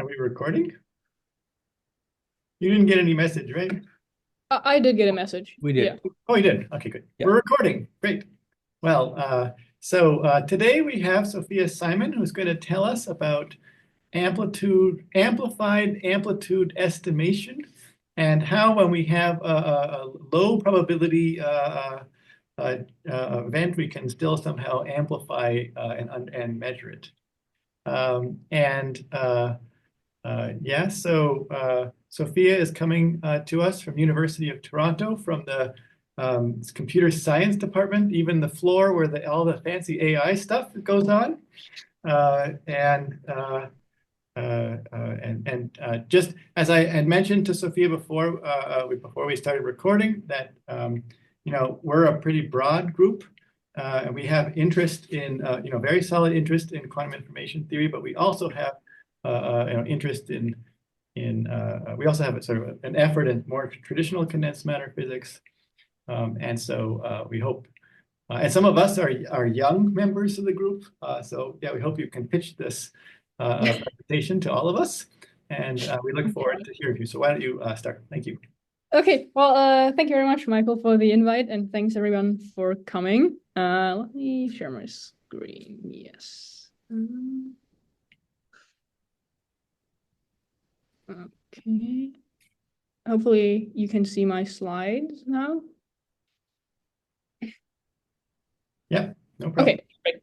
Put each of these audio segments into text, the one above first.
Are we recording? You didn't get any message, right? I did get a message. We did. Yeah. Oh, you did. Okay, good. Yeah. We're recording. Great. Well, today we have Sophia Simon, who's going to tell us about amplified amplitude estimation, and how when we have a low probability event, we can still somehow amplify and measure it. Sophia is coming to us from University of Toronto from the computer science department, even the floor where all the fancy AI stuff goes on. Just as I had mentioned to Sophia before we started recording, that we're a pretty broad group, and we have interest in very solid interest in quantum information theory, but we also have interest in we also have a sort of an effort in more traditional condensed matter physics, and so we hope. And some of us are young members of the group, so yeah, we hope you can pitch this presentation to all of us, and we look forward to hearing you. So why don't you start? Thank you. Okay. Well, thank you very much, Michael, for the invite, and thanks everyone for coming. Let me share my screen. Yes. Okay. Hopefully you can see my slides now. Yeah, no problem. Okay, great.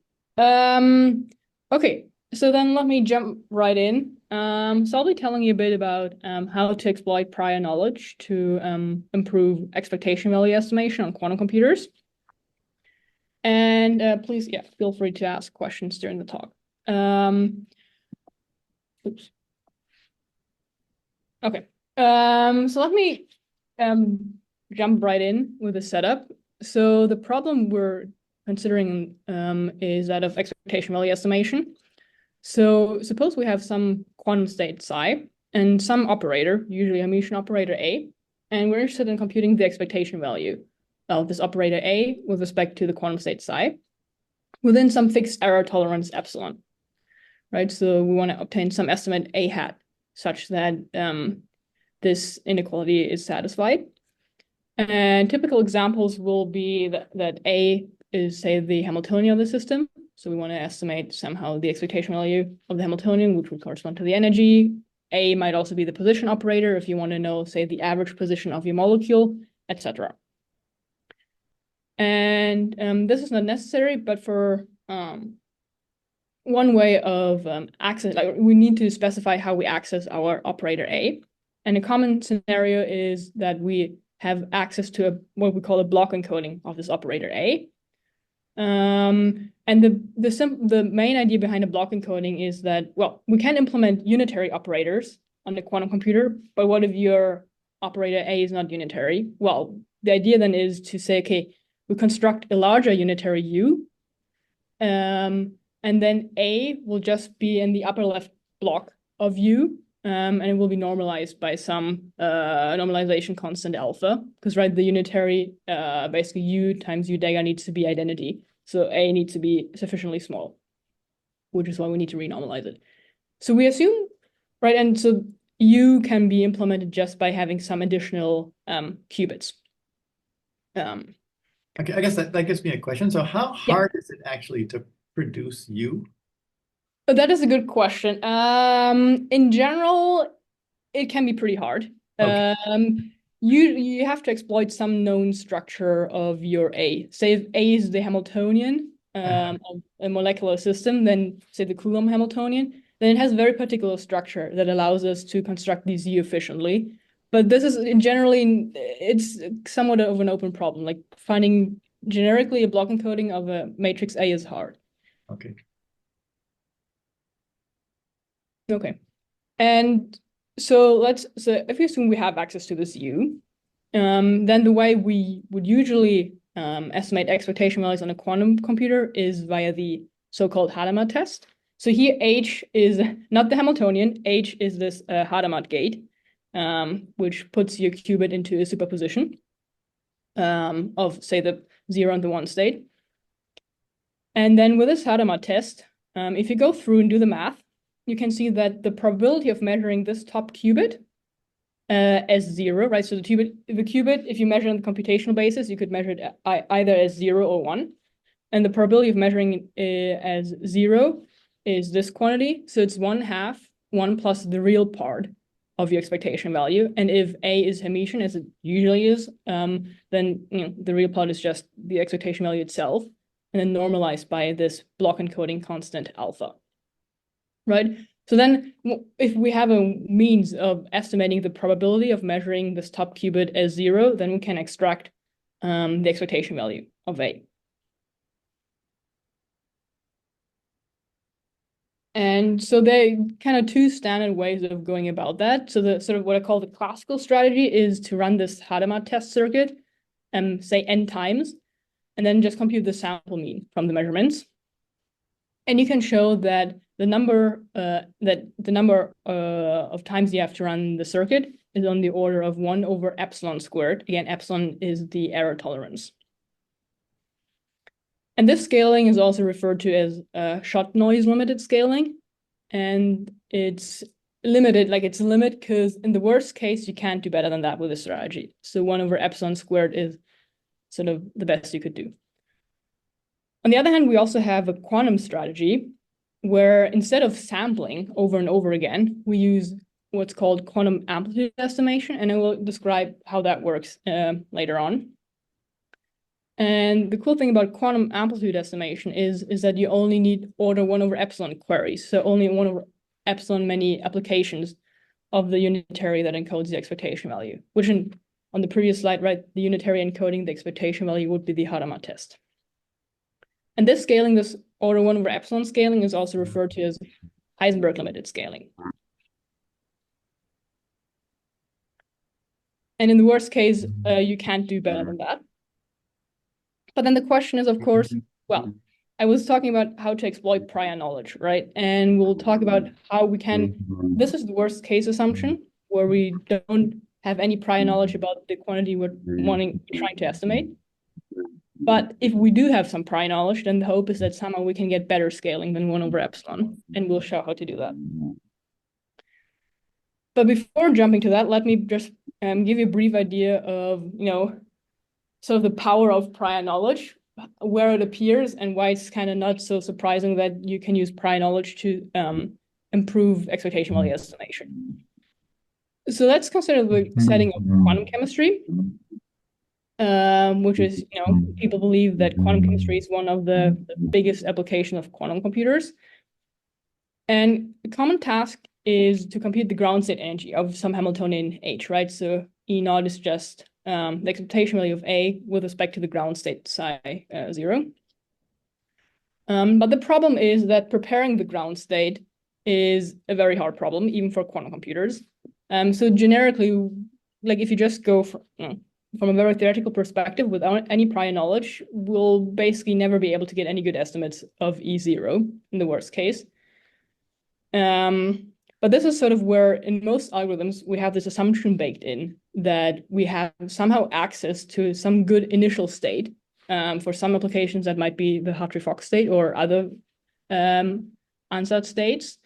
Okay, so then let me jump right in. So I'll be telling you a bit about how to exploit prior knowledge to improve expectation value estimation on quantum computers. And please, yeah, feel free to ask questions during the talk. Oops. Okay. So let me jump right in with the setup. So the problem we're considering is that of expectation value estimation. So suppose we have some quantum state psi and some operator, usually a Hermitian operator A, and we're interested in computing the expectation value of this operator A with respect to the quantum state psi within some fixed error tolerance epsilon, right? So we want to obtain some estimate A hat such that this inequality is satisfied. And typical examples will be that A is, say, the Hamiltonian of the system. So we want to estimate somehow the expectation value of the Hamiltonian, which would correspond to the energy. A might also be the position operator if you want to know, say, the average position of your molecule, etc. And this is not necessary, but for one way of access, like we need to specify how we access our operator A. And a common scenario is that we have access to what we call a block encoding of this operator A. And the main idea behind a block encoding is that, well, we can implement unitary operators on the quantum computer, but what if your operator A is not unitary? Well, the idea then is to say, okay, we construct a larger unitary U, and then A will just be in the upper left block of U, and it will be normalized by some normalization constant alpha, because right, the unitary basically U times U dagger needs to be identity. So A needs to be sufficiently small, which is why we need to renormalize it. So we assume, right, and so U can be implemented just by having some additional qubits. Okay, I guess that gives me a question. So how hard is it actually to produce U? That is a good question. In general, it can be pretty hard. Okay. You have to exploit some known structure of your A. Say if A is the Hamiltonian of a molecular system, then say the Coulomb Hamiltonian, then it has a very particular structure that allows us to construct these U efficiently. But this is generally, it's somewhat of an open problem. Like finding generically a block encoding of a matrix A is hard. Okay. Okay. And so if we assume we have access to this U, then the way we would usually estimate expectation values on a quantum computer is via the so-called Hadamard test. So here H is not the Hamiltonian, H is this Hadamard gate, which puts your qubit into a superposition of, say, the 0 and the 1 state. And then with this Hadamard test, if you go through and do the math, you can see that the probability of measuring this top qubit as 0, right? So the qubit, if you measure on the computational basis, you could measure it either as 0 or 1. And the probability of measuring it as 0 is this quantity. So it's 1/2, 1 plus the real part of your expectation value. And if A is Hermitian, as it usually is, then the real part is just the expectation value itself, and then normalized by this block encoding constant alpha, right? So then if we have a means of estimating the probability of measuring this top qubit as 0, then we can extract the expectation value of A. And so there are kind of two standard ways of going about that. So the sort of what I call the classical strategy is to run this Hadamard test circuit, say n times, and then just compute the sample mean from the measurements. And you can show that the number of times you have to run the circuit is on the order of 1 over epsilon squared. Again, epsilon is the error tolerance. And this scaling is also referred to as shot noise limited scaling. And it's limited, like it's a limit because in the worst case, you can't do better than that with this strategy. So 1 over epsilon squared is sort of the best you could do. On the other hand, we also have a quantum strategy where instead of sampling over and over again, we use what's called quantum amplitude estimation. And I will describe how that works later on. And the cool thing about quantum amplitude estimation is that you only need order 1 over epsilon queries. So only 1 over epsilon many applications of the unitary that encodes the expectation value, which on the previous slide, right, the unitary encoding the expectation value would be the Hadamard test. And this scaling, this order 1 over epsilon scaling, is also referred to as Heisenberg limited scaling. And in the worst case, you can't do better than that. But then the question is, of course, well, I was talking about how to exploit prior knowledge, right? And we'll talk about how we can, this is the worst case assumption, where we don't have any prior knowledge about the quantity we're trying to estimate. But if we do have some prior knowledge, then the hope is that somehow we can get better scaling than 1 over epsilon, and we'll show how to do that. But before jumping to that, let me just give you a brief idea of, sort of the power of prior knowledge, where it appears, and why it's kind of not so surprising that you can use prior knowledge to improve expectation value estimation. So let's consider the setting of quantum chemistry, which is, people believe that quantum chemistry is one of the biggest applications of quantum computers. And the common task is to compute the ground state energy of some Hamiltonian H, right? So E naught is just the expectation value of A with respect to the ground state psi 0. But the problem is that preparing the ground state is a very hard problem, even for quantum computers. So generically, like if you just go from a very theoretical perspective without any prior knowledge, we'll basically never be able to get any good estimates of E0 in the worst case. But this is sort of where in most algorithms, we have this assumption baked in that we have somehow access to some good initial state. For some applications, that might be the Hartree-Fock state or other ansatz states.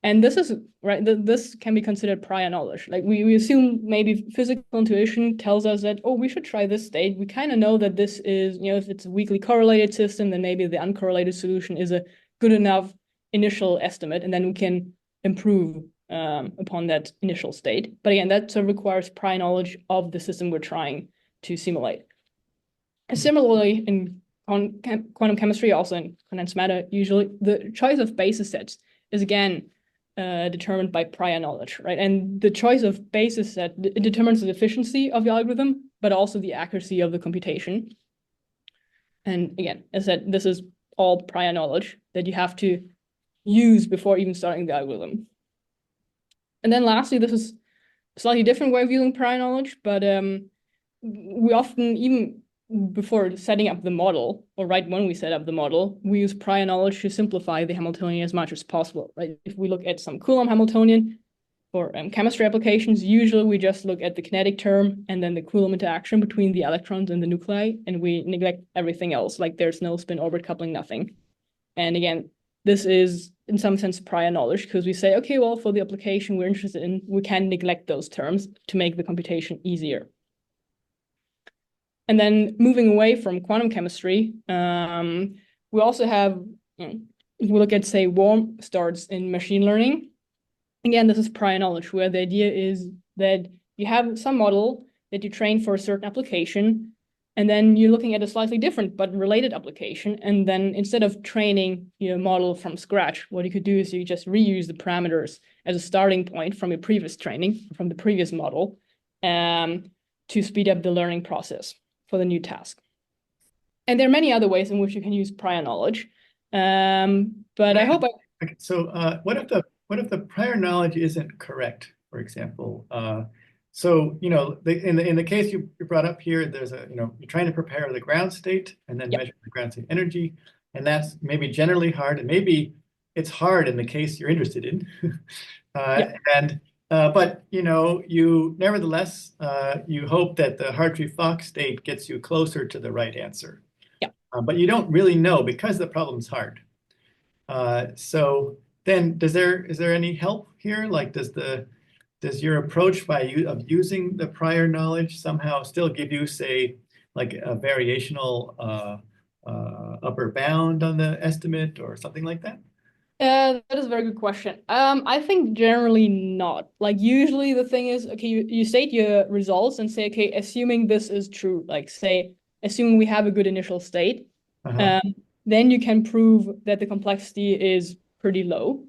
And this is, right, this can be considered prior knowledge. Like we assume maybe physical intuition tells us that, oh, we should try this state. We kind of know that this is, if it's a weakly correlated system, then maybe the uncorrelated solution is a good enough initial estimate, and then we can improve upon that initial state. But again, that sort of requires prior knowledge of the system we're trying to simulate. And similarly, in quantum chemistry, also in condensed matter, usually the choice of basis sets is again determined by prior knowledge, right? And the choice of basis set, it determines the efficiency of the algorithm, but also the accuracy of the computation. And again, as I said, this is all prior knowledge that you have to use before even starting the algorithm. And then lastly, this is a slightly different way of using prior knowledge, but we often, even before setting up the model, or right when we set up the model, we use prior knowledge to simplify the Hamiltonian as much as possible, right? If we look at some Coulomb Hamiltonian for chemistry applications, usually we just look at the kinetic term and then the Coulomb interaction between the electrons and the nuclei, and we neglect everything else, like there's no spin-orbit coupling, nothing. And again, this is in some sense prior knowledge, because we say, okay, well, for the application we're interested in, we can neglect those terms to make the computation easier. And then moving away from quantum chemistry, we also have, if we look at, say, warm starts in machine learning. Again, this is prior knowledge, where the idea is that you have some model that you train for a certain application, and then you're looking at a slightly different but related application. And then instead of training your model from scratch, what you could do is you just reuse the parameters as a starting point from your previous training, from the previous model, to speed up the learning process for the new task. And there are many other ways in which you can use prior knowledge. But I hope Okay, so what if the prior knowledge isn't correct, for example? So, in the case you brought up here, there's you're trying to prepare the ground state and then measure the ground state energy, and that's maybe generally hard, and maybe it's hard in the case you're interested in. But you nevertheless you hope that the Hartree-Fock state gets you closer to the right answer. But you don't really know because the problem's hard. So then, is there any help here? Like, does your approach of using the prior knowledge somehow still give you, say, like a variational upper bound on the estimate or something like that? That is a very good question. I think generally not. Like, usually the thing is, okay, you state your results and say, okay, assuming this is true, like say, assuming we have a good initial state, then you can prove that the complexity is pretty low.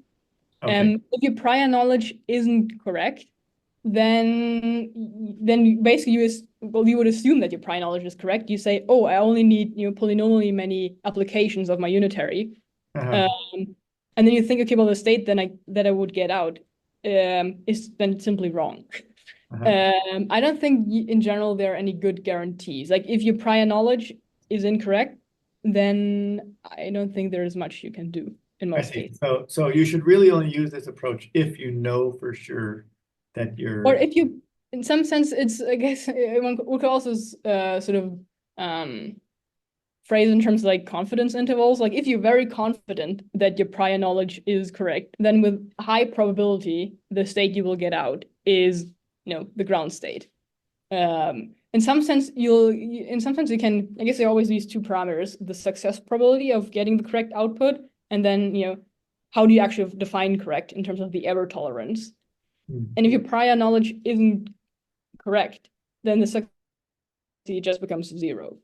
If your prior knowledge isn't correct, then basically you would assume that your prior knowledge is correct. You say, oh, I only need polynomially many applications of my unitary. And then you think, okay, well, the state that I would get out is then simply wrong. I don't think in general there are any good guarantees. Like, if your prior knowledge is incorrect, then I don't think there is much you can do in most cases. So you should really only use this approach if you know for sure that you're... Or if you, in some sense, it's, I guess, one could also sort of phrase in terms of like confidence intervals. Like, if you're very confident that your prior knowledge is correct, then with high probability, the state you will get out is, the ground state. In some sense, you can, I guess there are always these two parameters, the success probability of getting the correct output, and then, how do you actually define correct in terms of the error tolerance? And if your prior knowledge isn't correct, then the success just becomes 0.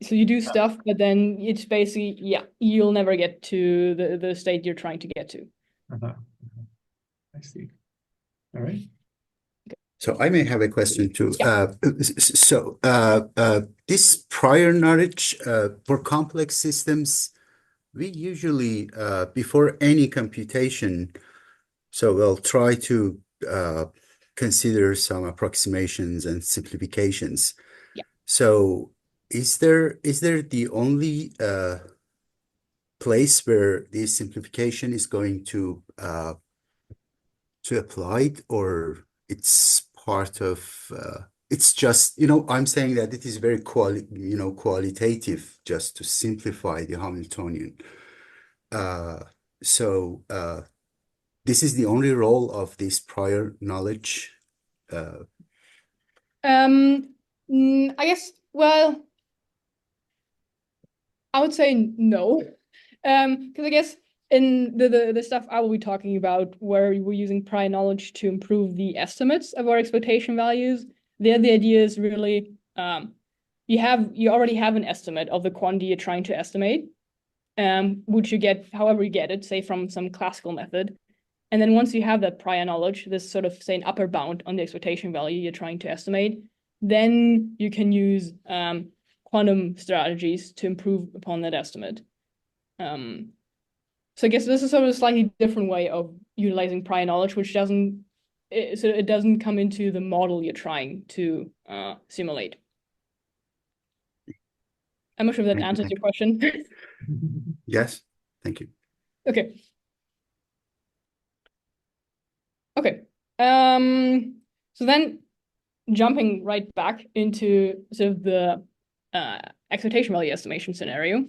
So you do stuff, but then it's basically, you'll never get to the state you're trying to get to. I see. All right. So I may have a question too. This prior knowledge for complex systems, we usually, before any computation, so we'll try to consider some approximations and simplifications. So is there the only place where this simplification is going to apply it, or it's part of it's just, I'm saying that it is very qualitative just to simplify the Hamiltonian. This is the only role of this prior knowledge. I guess, well, I would say no, because I guess in the stuff I will be talking about where we're using prior knowledge to improve the estimates of our expectation values, there the idea is really you already have an estimate of the quantity you're trying to estimate, which you get however you get it, say from some classical method. And then once you have that prior knowledge, this sort of, say, an upper bound on the expectation value you're trying to estimate, then you can use quantum strategies to improve upon that estimate. So I guess this is sort of a slightly different way of utilizing prior knowledge, which doesn't come into the model you're trying to simulate. I'm not sure if that answers your question. Yes, thank you. Okay. So then jumping right back into sort of the expectation value estimation scenario.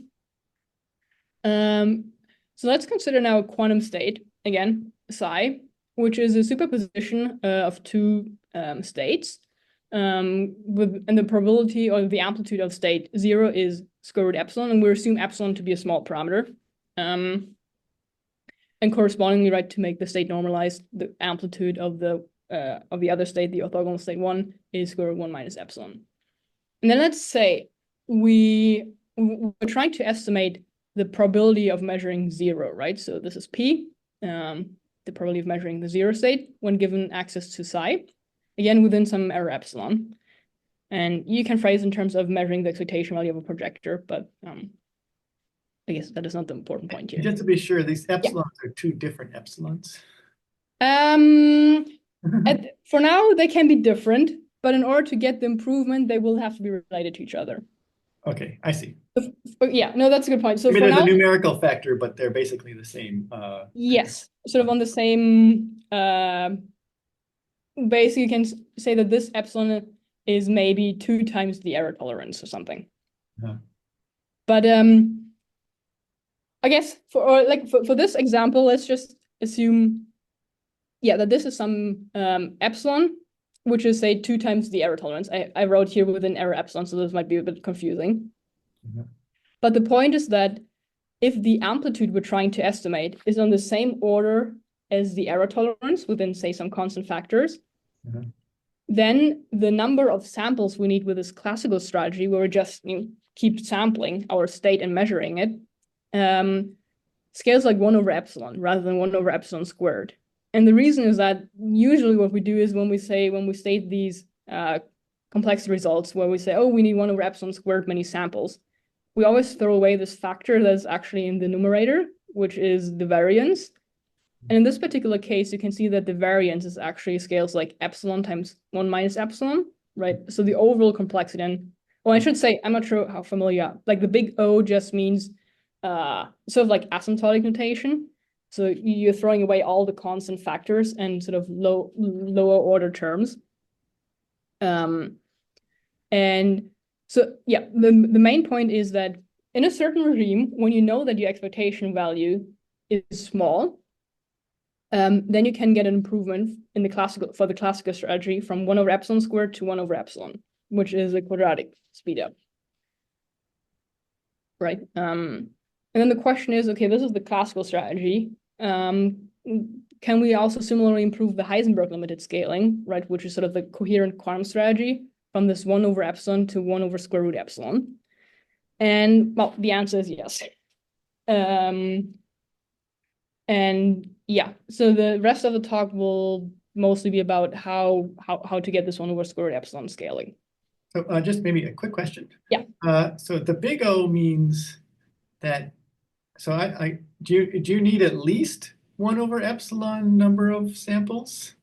So So let's consider now a quantum state, again, psi, which is a superposition of two states. And the probability or the amplitude of state 0 is square root epsilon, and we assume epsilon to be a small parameter. And correspondingly, right, to make the state normalized, the amplitude of the other state, the orthogonal state 1, is square root 1 minus epsilon. And then let's say we're trying to estimate the probability of measuring 0, right? So this is P, the probability of measuring the 0 state when given access to psi, again, within some error epsilon. And you can phrase in terms of measuring the excitation value of a projector, but I guess that is not the important point here. Just to be sure, these epsilons are two different epsilons. For now, they can be different, but in order to get the improvement, they will have to be related to each other. Okay, I see. Yeah, no, that's a good point. So Maybe for there's now, a numerical factor, but they're basically the same. yes, sort of on the same. Basically, you can say that this epsilon is maybe 2 times the error tolerance or something. But I guess for this example, let's just assume, that this is some epsilon, which is say 2 times the error tolerance. I wrote here within error epsilon, so this might be a bit confusing. But the point is that if the amplitude we're trying to estimate is on the same order as the error tolerance within, say, some constant factors, then the number of samples we need with this classical strategy, where we just keep sampling our state and measuring it, scales like 1 over epsilon rather than 1 over epsilon squared. And the reason is that usually what we do is when we state these complexity results, where we say, oh, we need 1 over epsilon squared many samples, we always throw away this factor that's actually in the numerator, which is the variance. And in this particular case, you can see that the variance is actually scales like epsilon times 1 minus epsilon, right? So the overall complexity, and well, I should say, I'm not sure how familiar you are. Like the big O just means sort of like asymptotic notation. So you're throwing away all the constant factors and sort of lower order terms. And so, yeah, the main point is that in a certain regime, when you know that your expectation value is small, then you can get an improvement in the classical strategy from 1 over epsilon squared to 1 over epsilon, which is a quadratic speed up. Right. And then the question is, okay, this is the classical strategy. Can we also similarly improve the Heisenberg limited scaling, right, which is sort of the coherent quantum strategy from this 1 over epsilon to 1 over square root epsilon? And well, the answer is yes. And yeah, so the rest of the talk will mostly be about how to get this 1 over square root epsilon scaling. So just maybe a quick question. Yeah. So the big O means that, so do you need at least 1 over epsilon number of samples?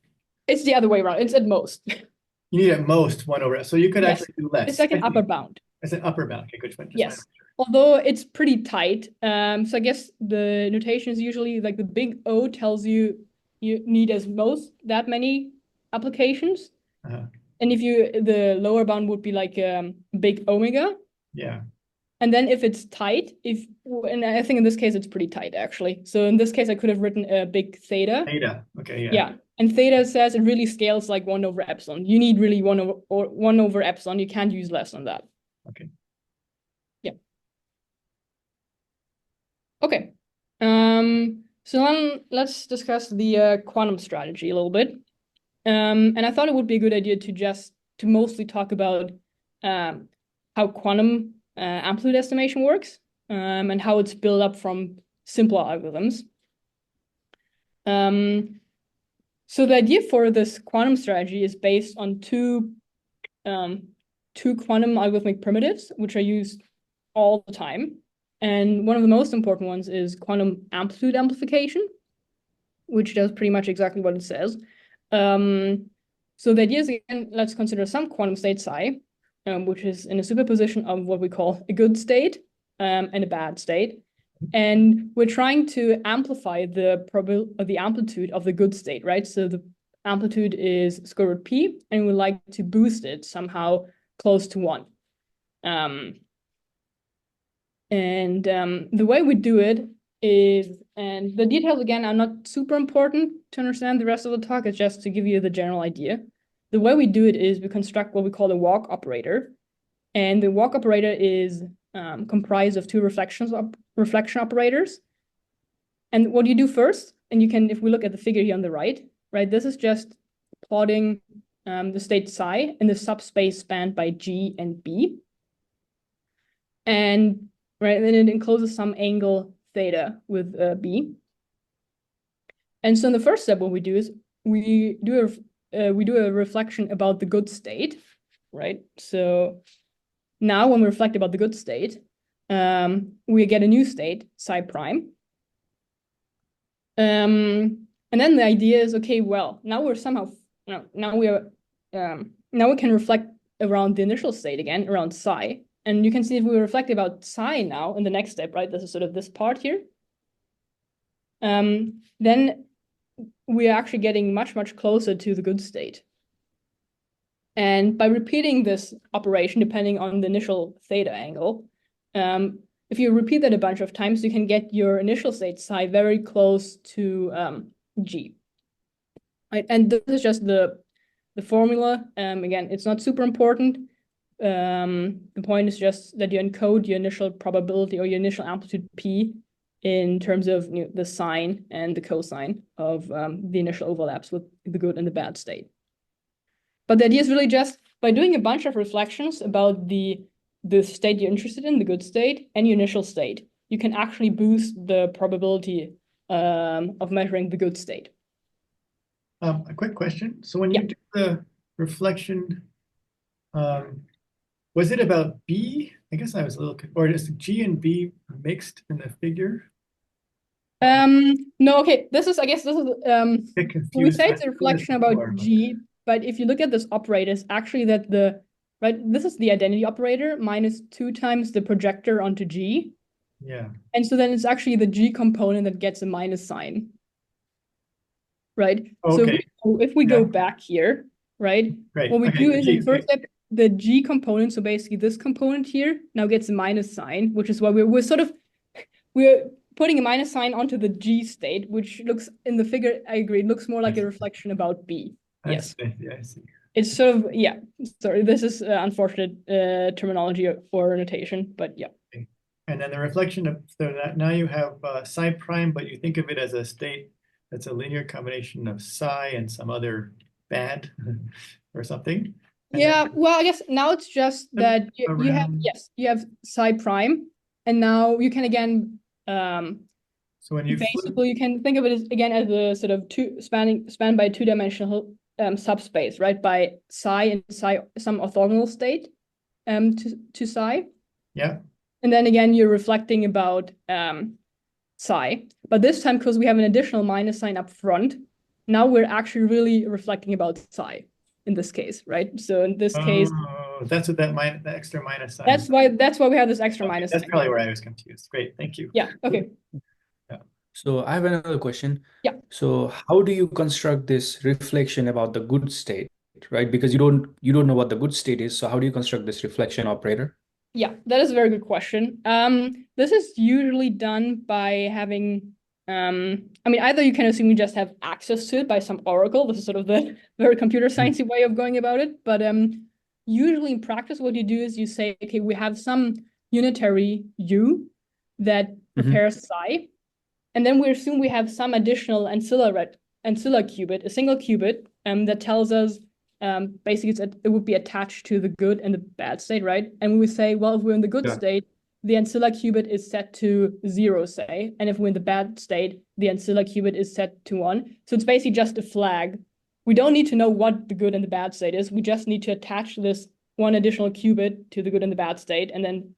It's the other way around. It's at most. You need at most 1 over, so you could actually do less. It's like an upper bound. It's an upper bound. Okay, good. Yes. Although it's pretty tight. So I guess the notation is usually like the big O tells you need as most that many applications. And if the lower bound would be like big omega. Yeah. And then if it's tight, and I think in this case it's pretty tight actually. So in this case I could have written a big theta. Theta. Okay. Yeah. Yeah. And theta says it really scales like 1 over epsilon. You need really 1 over epsilon. You can't use less than that. Okay. Yeah. Okay. So then let's discuss the quantum strategy a little bit. And I thought it would be a good idea to mostly talk about how quantum amplitude estimation works, and how it's built up from simpler algorithms. So the idea for this quantum strategy is based on two quantum algorithmic primitives, which are used all the time. And one of the most important ones is quantum amplitude amplification, which does pretty much exactly what it says. So the idea is, again, let's consider some quantum state psi, which is in a superposition of what we call a good state and a bad state. And we're trying to amplify the amplitude of the good state, right? So the amplitude is square root p, and we like to boost it somehow close to 1. The way we do it is, and the details again are not super important to understand the rest of the talk, it's just to give you the general idea. The way we do it is we construct what we call a walk operator. And the walk operator is comprised of two reflection operators. And what you do first, and you can, if we look at the figure here on the right, this is just plotting the state psi in the subspace spanned by G and B. And then it encloses some angle theta with B. And so in the first step, what we do is we do a reflection about the good state, right? So now when we reflect about the good state, we get a new state, psi prime. And then the idea is, okay, well, now we're somehow, now we can reflect around the initial state again, around psi. And you can see if we reflect about psi now in the next step, right? This is sort of this part here. Then we are actually getting much, much closer to the good state. And by repeating this operation, depending on the initial theta angle, if you repeat that a bunch of times, you can get your initial state psi very close to G. Right? And this is just the formula. Again, it's not super important. The point is just that you encode your initial probability or your initial amplitude P in terms of the sine and the cosine of the initial overlaps with the good and the bad state. But the idea is really just by doing a bunch of reflections about the state you're interested in, the good state, and your initial state, you can actually boost the probability of measuring the good state. A quick question. So when you do the reflection, was it about B? I guess I was a little, or is G and B mixed in the figure? No, okay. I guess this is we say it's a reflection about G, but if you look at this operator, it's actually that this is the identity operator minus 2 times the projector onto G. Yeah. And so then it's actually the G component that gets a minus sign. Right? Okay. So if we go back here, right? Great. What we do is in the first step, the G component, so basically this component here, now gets a minus sign, which is why we're putting a minus sign onto the G state, which looks in the figure, I agree, it looks more like a reflection about B. Yes. Yeah, I see. It's sort of, yeah, sorry, this is unfortunate terminology or notation, but yeah. Okay. And then the reflection of, so that now you have psi prime, but you think of it as a state that's a linear combination of psi and some other bad or something. And yeah, well, I guess now it's just that you have psi prime, and now you can again, so when you basically you can think of it as again as a sort of spanned by two-dimensional subspace, right? By psi and psi, some orthogonal state to psi. Yeah. And then again, you're reflecting about psi. But this time, because we have an additional minus sign up front, now we're actually really reflecting about psi in this case, right? So in this case, that's what the extra minus sign. That's why we have this extra minus that's sign. probably where I was confused. Great, thank you. Yeah, okay. Yeah. So I have another question. Yeah. So how do you construct this reflection about the good state, right? Because you don't know what the good state is. So how do you construct this reflection operator? Yeah, that is a very good question. This is usually done by having, either you can assume you just have access to it by some oracle. This is sort of the very computer sciencey way of going about it. But usually in practice, what you do is you say, okay, we have some unitary U that prepares psi. And then we assume we have some additional ancilla qubit, a single qubit, that tells us basically it would be attached to the good and the bad state, right? And we say, well, if we're in the good state, the ancilla qubit is set to 0, say. And if we're in the bad state, the ancilla qubit is set to 1. So it's basically just a flag. We don't need to know what the good and the bad state is. We just need to attach this one additional qubit to the good and the bad state. And then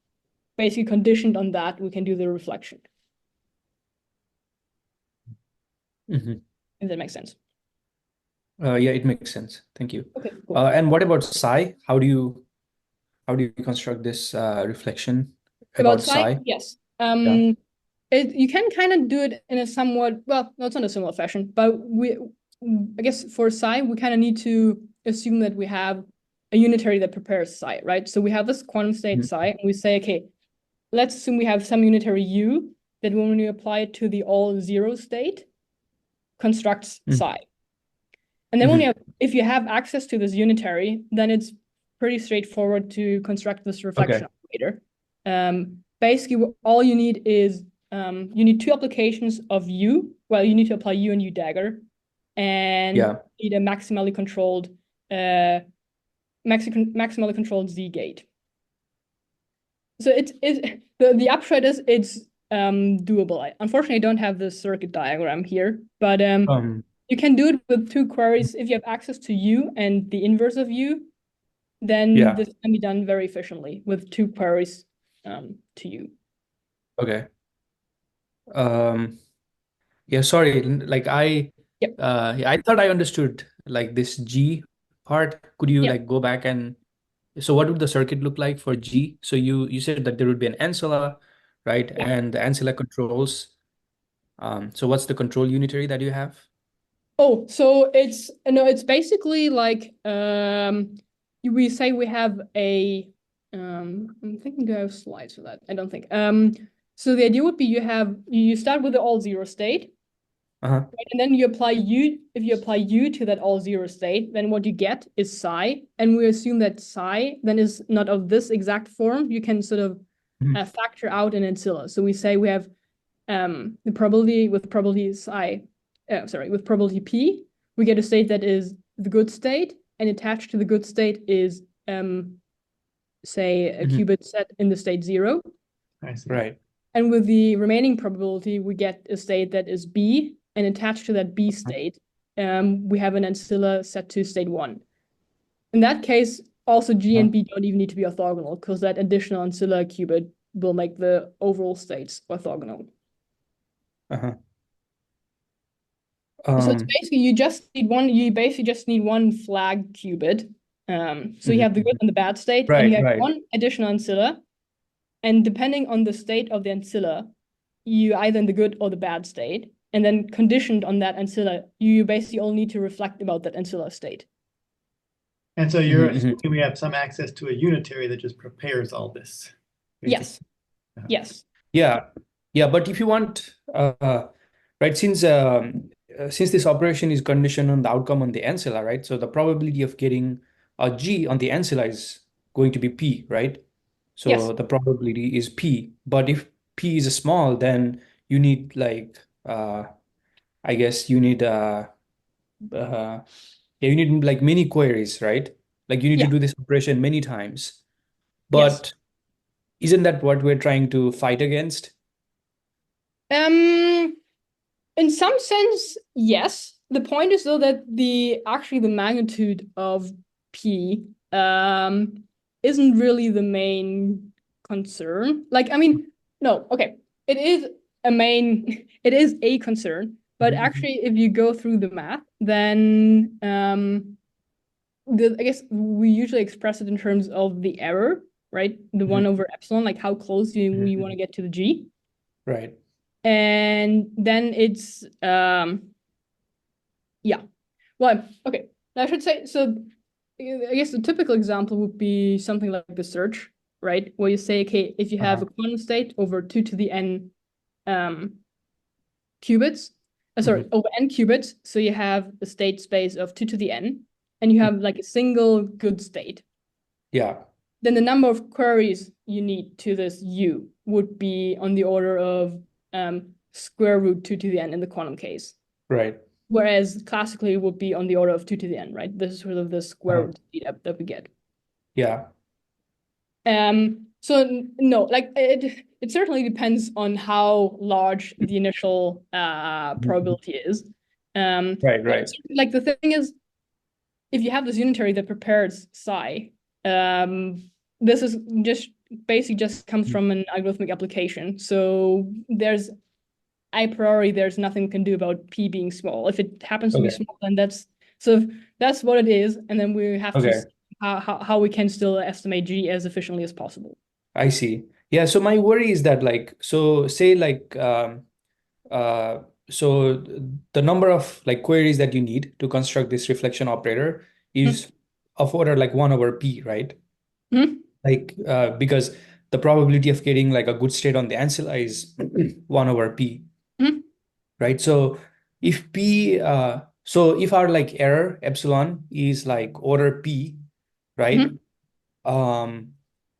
basically conditioned on that, we can do the reflection. If that makes sense. Yeah, it makes sense. Thank you. Okay, cool. And what about psi? How do you construct this reflection about psi? Yes. You can kind of do it in a somewhat, well, no, it's not a similar fashion, but I guess for psi, we kind of need to assume that we have a unitary that prepares psi, right? So we have this quantum state psi, and we say, okay, let's assume we have some unitary U that when you apply it to the all zero state, constructs psi. And then if you have access to this unitary, then it's pretty straightforward to construct this reflection operator. Basically, all you need is you need two applications of U. Well, you need to apply U and U dagger, and you need a maximally controlled Z gate. So the upshot is it's doable. Unfortunately, I don't have the circuit diagram here, but you can do it with two queries. If you have access to U and the inverse of U, then this can be done very efficiently with two queries to U. Okay. Yeah, sorry. Like I thought I understood like this G part. Could you like go back and so what would the circuit look like for G? So you said that there would be an ancilla, right? Yeah. And the ancilla controls. So what's the control unitary that you have? Oh, so it's basically like we say we have a I'm thinking I have slides for that. I don't think. So the idea would be you start with the all zero state. Right? And then you apply U. If you apply U to that all zero state, then what you get is psi. And we assume that psi then is not of this exact form. You can sort of factor out an ancilla. So we say we have the probability with probability psi. With probability P, we get a state that is the good state, and attached to the good state is say a qubit set in the state 0. I see. Right. And with the remaining probability, we get a state that is B, and attached to that B state, we have an ancilla set to state 1. In that case, also G and B don't even need to be orthogonal, because that additional ancilla qubit will make the overall states orthogonal. So it's basically you basically just need one flag qubit. So you have the good and the bad state, and you have one additional ancilla. And depending on the state of the ancilla, you either in the good or the bad state. And then conditioned on that ancilla, you basically only need to reflect about that ancilla state. And so you're assuming we have some access to a unitary that just prepares all this. Yes. Yes. Yeah. But if you want, right, since this operation is conditioned on the outcome on the ancilla, right? So the probability of getting a G on the ancilla is going to be P, right? So the probability is P. But if P is small, then you need like, I guess you need you need like many queries, right? Like you need to do this operation many times. But isn't that what we're trying to fight against? In some sense, yes. The point is though that the magnitude of P isn't really the main concern. Like, I mean, no, okay. It is a concern, but actually if you go through the math, then I guess we usually express it in terms of the error, right? The 1 over epsilon, like how close do we want to get to the G? Right. And then it's well, okay. I should say, so I guess the typical example would be something like the search, right? Where you say, okay, if you have a quantum state over 2 to the n qubits, over n qubits, so you have a state space of 2 to the n, and you have like a single good state. Yeah. Then the number of queries you need to this U would be on the order of square root 2 to the n in the quantum case. Right. Whereas classically it would be on the order of 2 to the n, right? This is sort of the square root speed up that we get. Yeah. So no, like it certainly depends on how large the initial probability is. Right. Like the thing is, if you have this unitary that prepares psi, this is just basically just comes from an algorithmic application. So there's a priori there's nothing we can do about P being small. If it happens to be small, then that's what it is, and then we have to see how we can still estimate G as efficiently as possible. I see. Yeah. So my worry is that like, so say like, so the number of like queries that you need to construct this reflection operator is of order like 1 over P, right? Like, because the probability of getting like a good state on the ancilla is 1 over P, Mhm. right? So if P, so if our like error epsilon is like order P, right?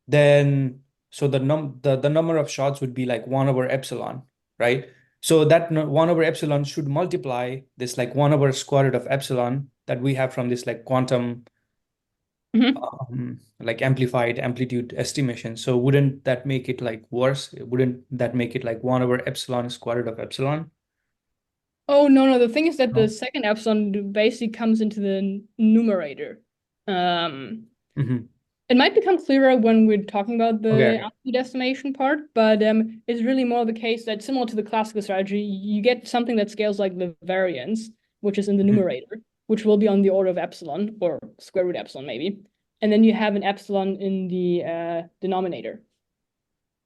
Then so the number of shots would be like 1 over epsilon, right? So that 1 over epsilon should multiply this like 1 over square root of epsilon that we have from this like quantum like amplified amplitude estimation. So wouldn't that make it like worse? Wouldn't that make it like 1 over epsilon square root of epsilon? Oh, no. The thing is that No? the second epsilon basically comes into the numerator. Um, Mhm. It might become clearer when we're talking about the Okay. amplitude estimation part, but it's really more the case that similar to the classical strategy, you get something that scales like the variance, which is in the numerator, which will be on the order of epsilon or square root epsilon maybe. And then you have an epsilon in the denominator.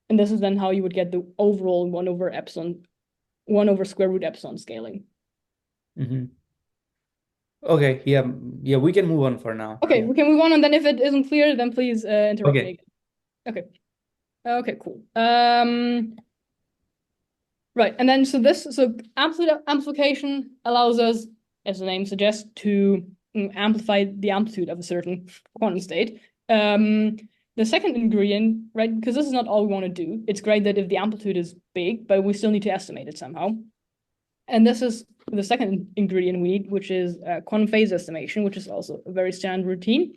And this is then how you would get the overall 1 over epsilon, 1 over square root epsilon scaling. Okay, yeah, we can move on for now. Okay, we can move on, and then if it isn't clear, then please interrupt me Okay. again. Okay, cool. Right, and then so amplitude amplification allows us, as the name suggests, to amplify the amplitude of a certain quantum state. The second ingredient, right, because this is not all we want to do. It's great that if the amplitude is big, but we still need to estimate it somehow. And this is the second ingredient we need, which is quantum phase estimation, which is also a very standard routine.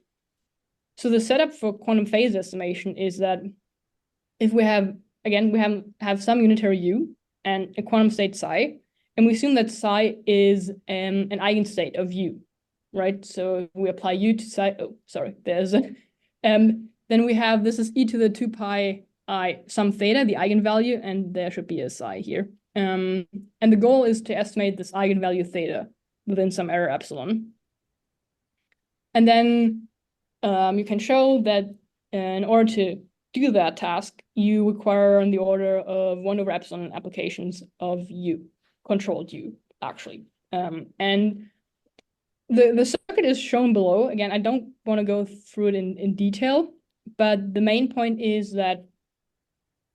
So the setup for quantum phase estimation is that if we have, again, we have some unitary U and a quantum state psi, and we assume that psi is an eigenstate of U, right? So if we apply U to psi, there's then we have, this is e to the 2 pi I some theta, the eigenvalue, and there should be a psi here. And the goal is to estimate this eigenvalue theta within some error epsilon. And then you can show that in order to do that task, you require on the order of 1 over epsilon applications of U, controlled U, actually. And the circuit is shown below. Again, I don't want to go through it in detail, but the main point is that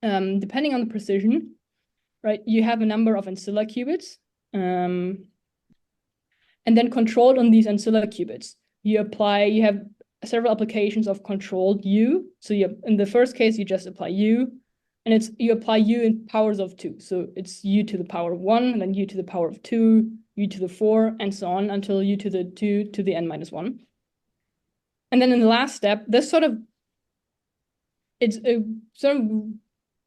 depending on the precision, right, you have a number of ancilla qubits, and then controlled on these ancilla qubits, you have several applications of controlled U. So in the first case, you just apply U, and you apply U in powers of 2. So it's U to the power of 1, and then U to the power of 2, U to the 4, and so on until U to the 2 to the n minus 1. And then in the last step, this sort of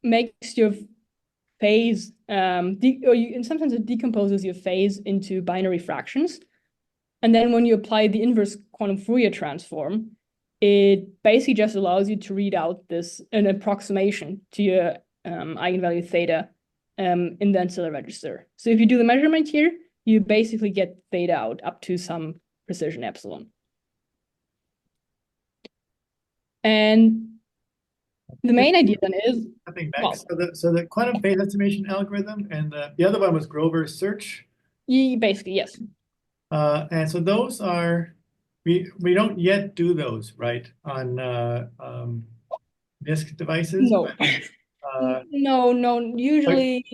makes your phase, sometimes it decomposes your phase into binary fractions. And then when you apply the inverse quantum Fourier transform, it basically just allows you to read out an approximation to your eigenvalue theta in the ancilla register. So if you do the measurement here, you basically get theta out up to some precision epsilon. And the main idea then is Stepping back. So the quantum phase estimation algorithm and the other one was Grover's search. Basically, yes. And so those are, we don't yet do those, right, on disk devices. No. No, usually.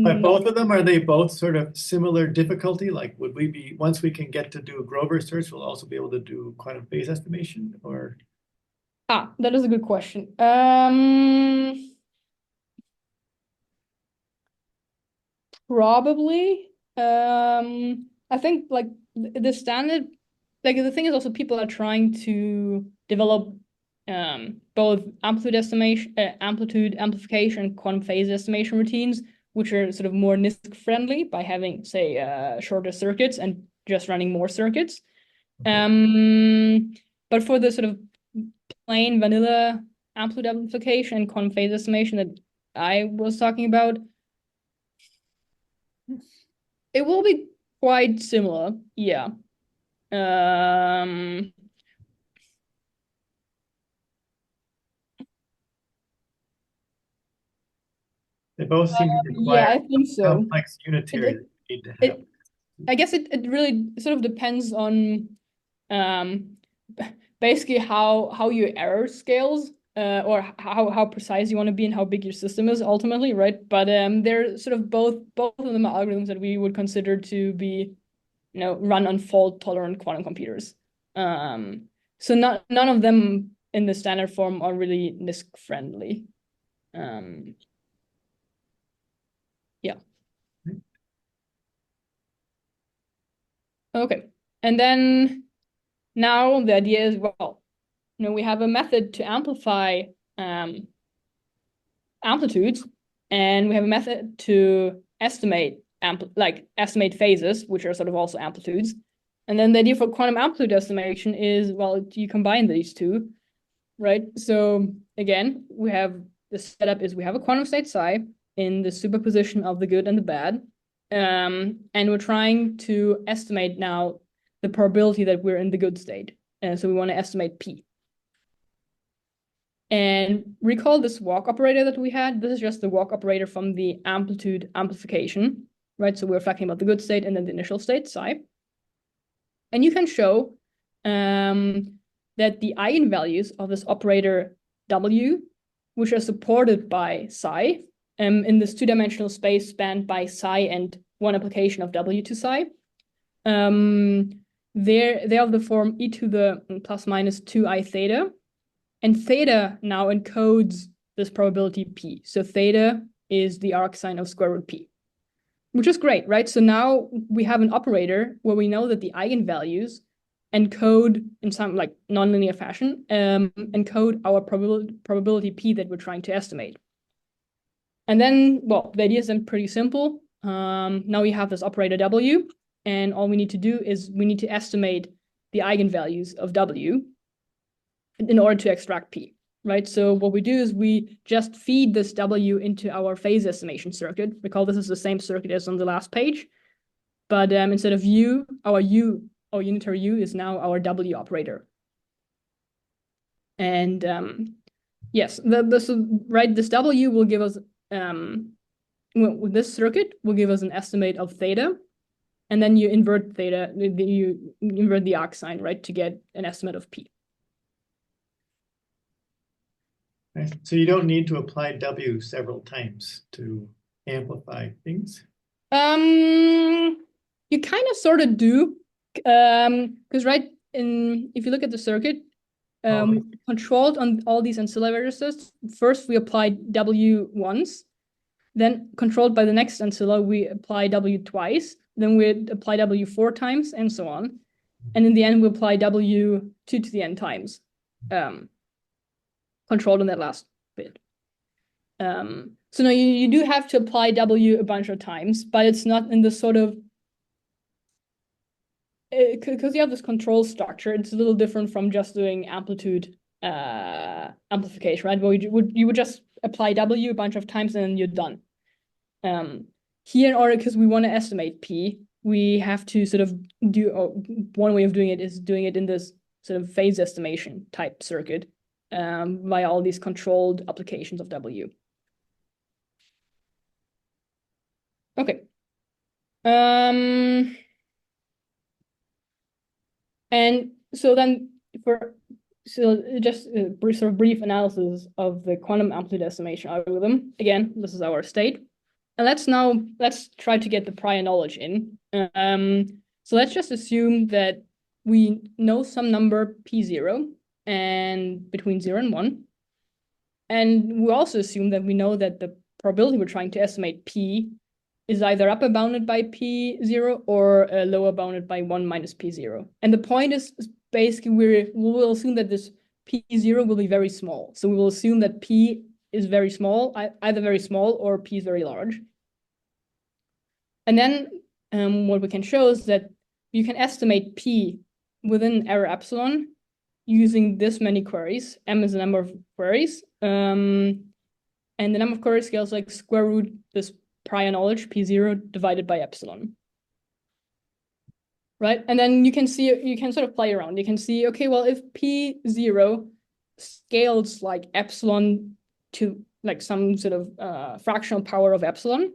But both of them, are they both sort of similar difficulty? Like, would we be, once we can get to do Grover search, we'll also be able to do quantum phase estimation, or? That is a good question. Probably. I think like the standard, like the thing is also people are trying to develop both amplitude amplification, and quantum phase estimation routines, which are sort of more NISQ friendly by having, say, shorter circuits and just running more circuits. Okay. But for the sort of plain vanilla amplitude amplification and quantum phase estimation that I was talking about, it will be quite similar, yeah. They both seem to Yeah, I require think so. complex unitary that you need to have. I guess it really sort of depends on basically how your error scales. or how precise you want to be and how big your system is ultimately, right? But they're sort of both of them are algorithms that we would consider to be, run on fault-tolerant quantum computers. So none of them in the standard form are really NISQ friendly. Yeah. Okay. And then now the idea is, well, we have a method to amplify amplitudes, and we have a method to estimate phases, which are sort of also amplitudes. And then the idea for quantum amplitude estimation is, well, you combine these two, right? So again, we have the setup is we have a quantum state psi in the superposition of the good and the bad. And we're trying to estimate now the probability that we're in the good state. So we want to estimate P. And recall this walk operator that we had. This is just the walk operator from the amplitude amplification, right? So we're talking about the good state and then the initial state, psi. And you can show that the eigenvalues of this operator W, which are supported by psi, in this two-dimensional space spanned by psi and one application of W to psi, they're of the form e to the plus minus 2i theta. And theta now encodes this probability P. So theta is the arcsign of square root P, which is great, right? So now we have an operator where we know that the eigenvalues encode in some like nonlinear fashion, encode our probability P that we're trying to estimate. And then, well, the idea is then pretty simple. Now we have this operator W, and all we need to do is we need to estimate the eigenvalues of W in order to extract P, right? So what we do is we just feed this W into our phase estimation circuit. Recall this is the same circuit as on the last page, but instead of U, our unitary U is now our W operator. And yes, this W will give us, with this circuit will give us an estimate of theta, and then you invert theta, you invert the arcsign, right, to get an estimate of P. Right. So you don't need to apply W several times to amplify things. You kind of sort of do, because if you look at the circuit, controlled on all these ancillary resistors. First, we applied W once, then controlled by the next ancilla, we apply W twice, then we apply W 4 times, and so on. And in the end, we apply W 2 to the n times. Controlled on that last bit. So now you do have to apply W a bunch of times, but it's not in the sort of, because you have this control structure, it's a little different from just doing amplitude amplification, right? Well, you would just apply W a bunch of times and then you're done. Here, in order, because we want to estimate P, we have to sort of do, one way of doing it is doing it in this sort of phase estimation type circuit, via all these controlled applications of W. Okay. And so then just a brief analysis of the quantum amplitude estimation algorithm. Again, this is our state. And let's try to get the prior knowledge in. So let's just assume that we know some number P0 and between 0 and 1. And we also assume that we know that the probability we're trying to estimate P is either upper bounded by P0 or lower bounded by 1 minus P0. And the point is basically we will assume that this P0 will be very small. So we will assume that P is very small, either very small or P is very large. And then what we can show is that you can estimate P within error epsilon using this many queries. M is the number of queries. And the number of queries scales like square root this prior knowledge, P0 divided by epsilon. Right? And then you can sort of play around. You can see, okay, well, if P0 scales like epsilon to like some sort of fractional power of epsilon,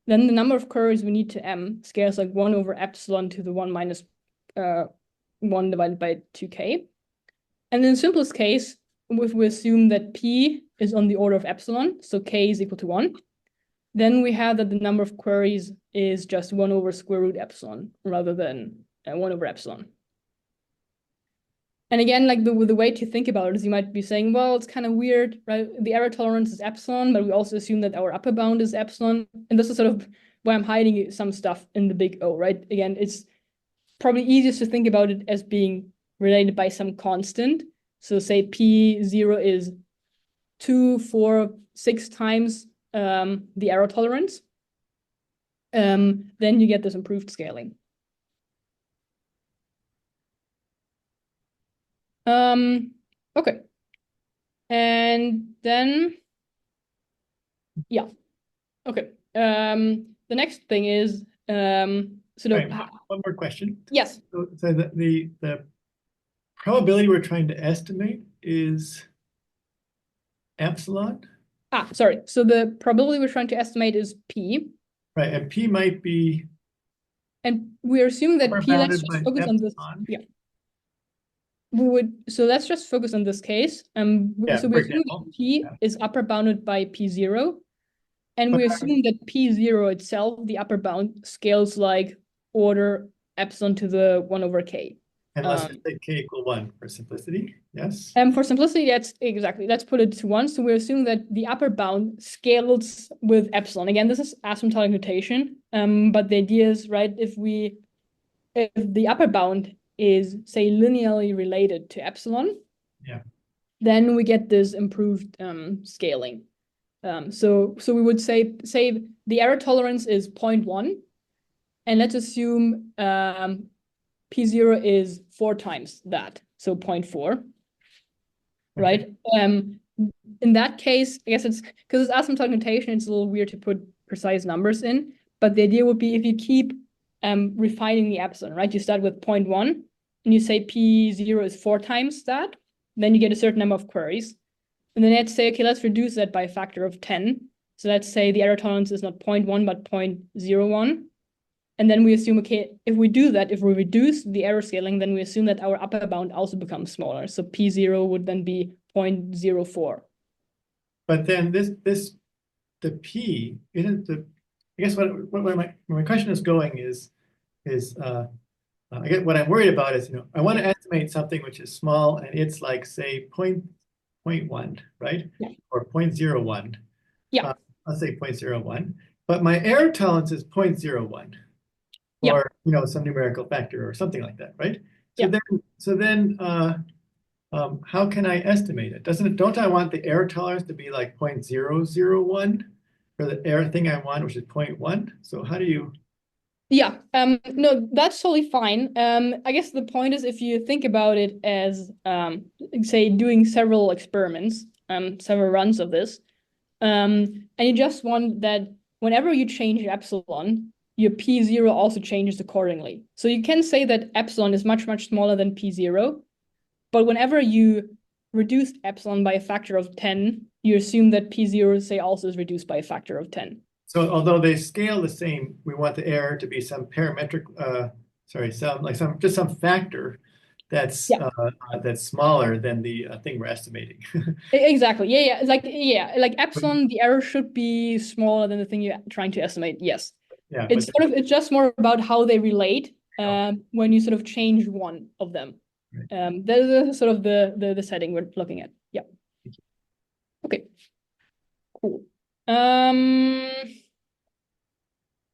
then the number of queries we need to M scales like 1 over epsilon to the 1 minus 1 divided by 2k. And in the simplest case, if we assume that P is on the order of epsilon, so K is equal to 1, then we have that the number of queries is just 1 over square root epsilon rather than 1 over epsilon. And again, like the way to think about it is you might be saying, well, it's kind of weird, right? The error tolerance is epsilon, but we also assume that our upper bound is epsilon. And this is sort of why I'm hiding some stuff in the big O, right? Again, it's probably easiest to think about it as being related by some constant. So say P0 is 2, 4, 6 times the error tolerance. Then you get this improved scaling. Okay. And then, yeah. Okay. The next thing is sort of one more question. Yes. So the probability we're trying to estimate is epsilon. Sorry. So the probability we're trying to estimate is P. Right, and P might be. And we're assuming that P. Let's just focus on this. Yeah. So let's just focus on this case. So we assume that P is upper bounded by P0, and we assume that P0 itself, the upper bound, scales like order epsilon to the 1 over K. And let's just say K equal 1 for simplicity, yes? For simplicity, that's exactly. Let's put it to 1. So we assume that the upper bound scales with epsilon. Again, this is asymptotic notation, but the idea is, right, if the upper bound is, say, linearly related to epsilon, then we get this improved scaling. So we would say the error tolerance is 0.1, and let's assume P0 is 4 times that, so 0.4, right? In that case, I guess it's, because it's asymptotic notation, it's a little weird to put precise numbers in, but the idea would be if you keep refining the epsilon, right? You start with 0.1, and you say P0 is 4 times that, then you get a certain number of queries. And then let's say, okay, let's reduce that by a factor of 10. So let's say the error tolerance is not 0.1, but 0.01. And then we assume, okay, if we do that, if we reduce the error scaling, then we assume that our upper bound also becomes smaller. So P0 would then be 0.04. But then the P isn't the, I guess where my question is going is I get what I'm worried about is, I want to estimate something which is small and it's like, say, 0.1, right? Yeah. Or 0.01. Yeah. Let's say 0.01. But my error tolerance is 0.01 yeah. or, some numerical factor or something like that, right? So then how can I estimate it? Don't I want the error tolerance to be like 0.001 for the error thing I want, which is 0.1? So how do you? Yeah, no, that's totally fine. I guess the point is if you think about it as, say, doing several experiments, several runs of this, and you just want that whenever you change epsilon, your P0 also changes accordingly. So you can say that epsilon is much, much smaller than P0, but whenever you reduce epsilon by a factor of 10, you assume that P0, say, also is reduced by a factor of 10. So although they scale the same, we want the error to be some parametric, some factor that's that's smaller than the thing we're estimating. Exactly. Yeah. Like epsilon, the error should be smaller than the thing you're trying to estimate. Yes. Yeah. It's just more about how they relate when you sort of change one of them. Right. That is sort of the setting we're looking at. Yeah. Okay. Cool.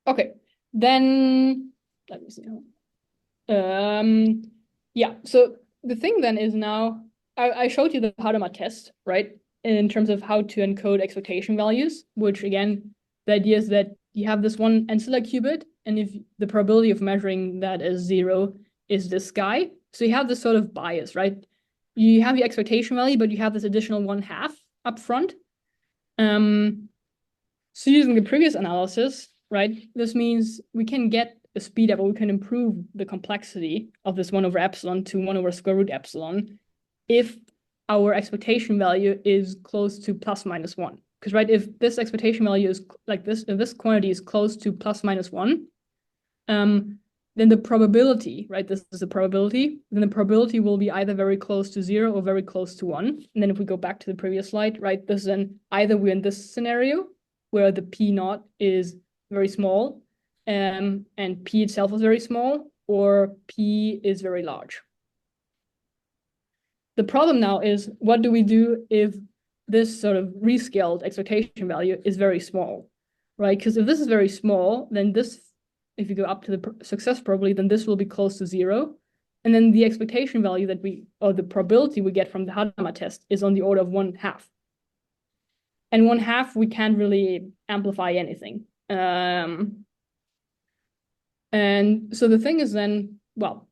Okay, then let me see. Yeah, so the thing then is now, I showed you the Hadamard test, right? In terms of how to encode expectation values, which again, the idea is that you have this one ancilla qubit, and if the probability of measuring that as 0 is this guy, so you have this sort of bias, right? You have your expectation value, but you have this additional 1/2 up front. So using the previous analysis, right, this means we can get a speed up, or we can improve the complexity of this 1 over epsilon to 1 over square root epsilon if our expectation value is close to plus minus 1. Because, right, if this expectation value is like this, if this quantity is close to plus minus 1, then the probability, right? This is a probability. Then the probability will be either very close to 0 or very close to 1. And then if we go back to the previous slide, right, this is then either we're in this scenario where the P naught is very small, and P itself is very small, or P is very large. The problem now is, what do we do if this sort of rescaled expectation value is very small, right? Because if this is very small, then this, if you go up to the success probability, then this will be close to 0. And then the expectation value that or the probability we get from the Hadamard test is on the order of 1/2. And 1/2, we can't really amplify anything. And so the thing is then, well,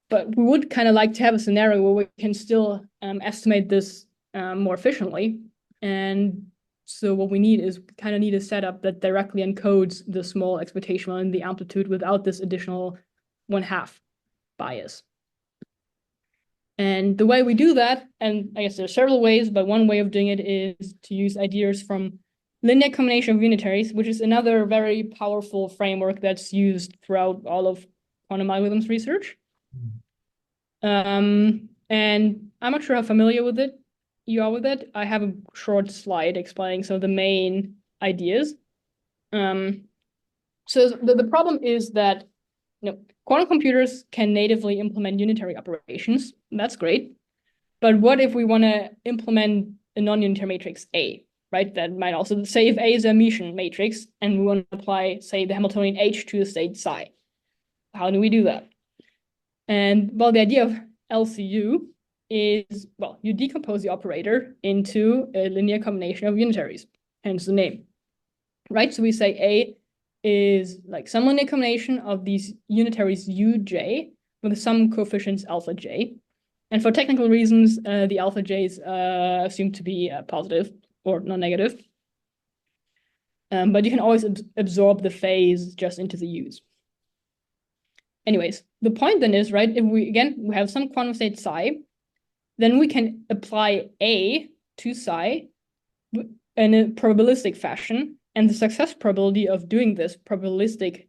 but we would kind of like to have a scenario where we can still estimate this more efficiently. And so what we need is kind of need a setup that directly encodes the small expectation value and the amplitude without this additional 1/2 bias. And the way we do that, and I guess there are several ways, but one way of doing it is to use ideas from linear combination of unitaries, which is another very powerful framework that's used throughout all of quantum algorithms research. And I'm not sure how familiar with it you are with it. I have a short slide explaining some of the main ideas. So the problem is that quantum computers can natively implement unitary operations. That's great. But what if we want to implement a non-unitary matrix A, right? That might also say if A is a Hermitian matrix and we want to apply, say, the Hamiltonian H to the state psi. How do we do that? And well, the idea of LCU is, well, you decompose the operator into a linear combination of unitaries, hence the name, right? So we say A is like some linear combination of these unitaries uj with some coefficients alpha j. And for technical reasons, the alpha j's assumed to be positive or non-negative. But you can always absorb the phase just into the u's. Anyways, the point then is, right, if we have some quantum state psi, then we can apply A to psi in a probabilistic fashion. And the success probability of doing this probabilistic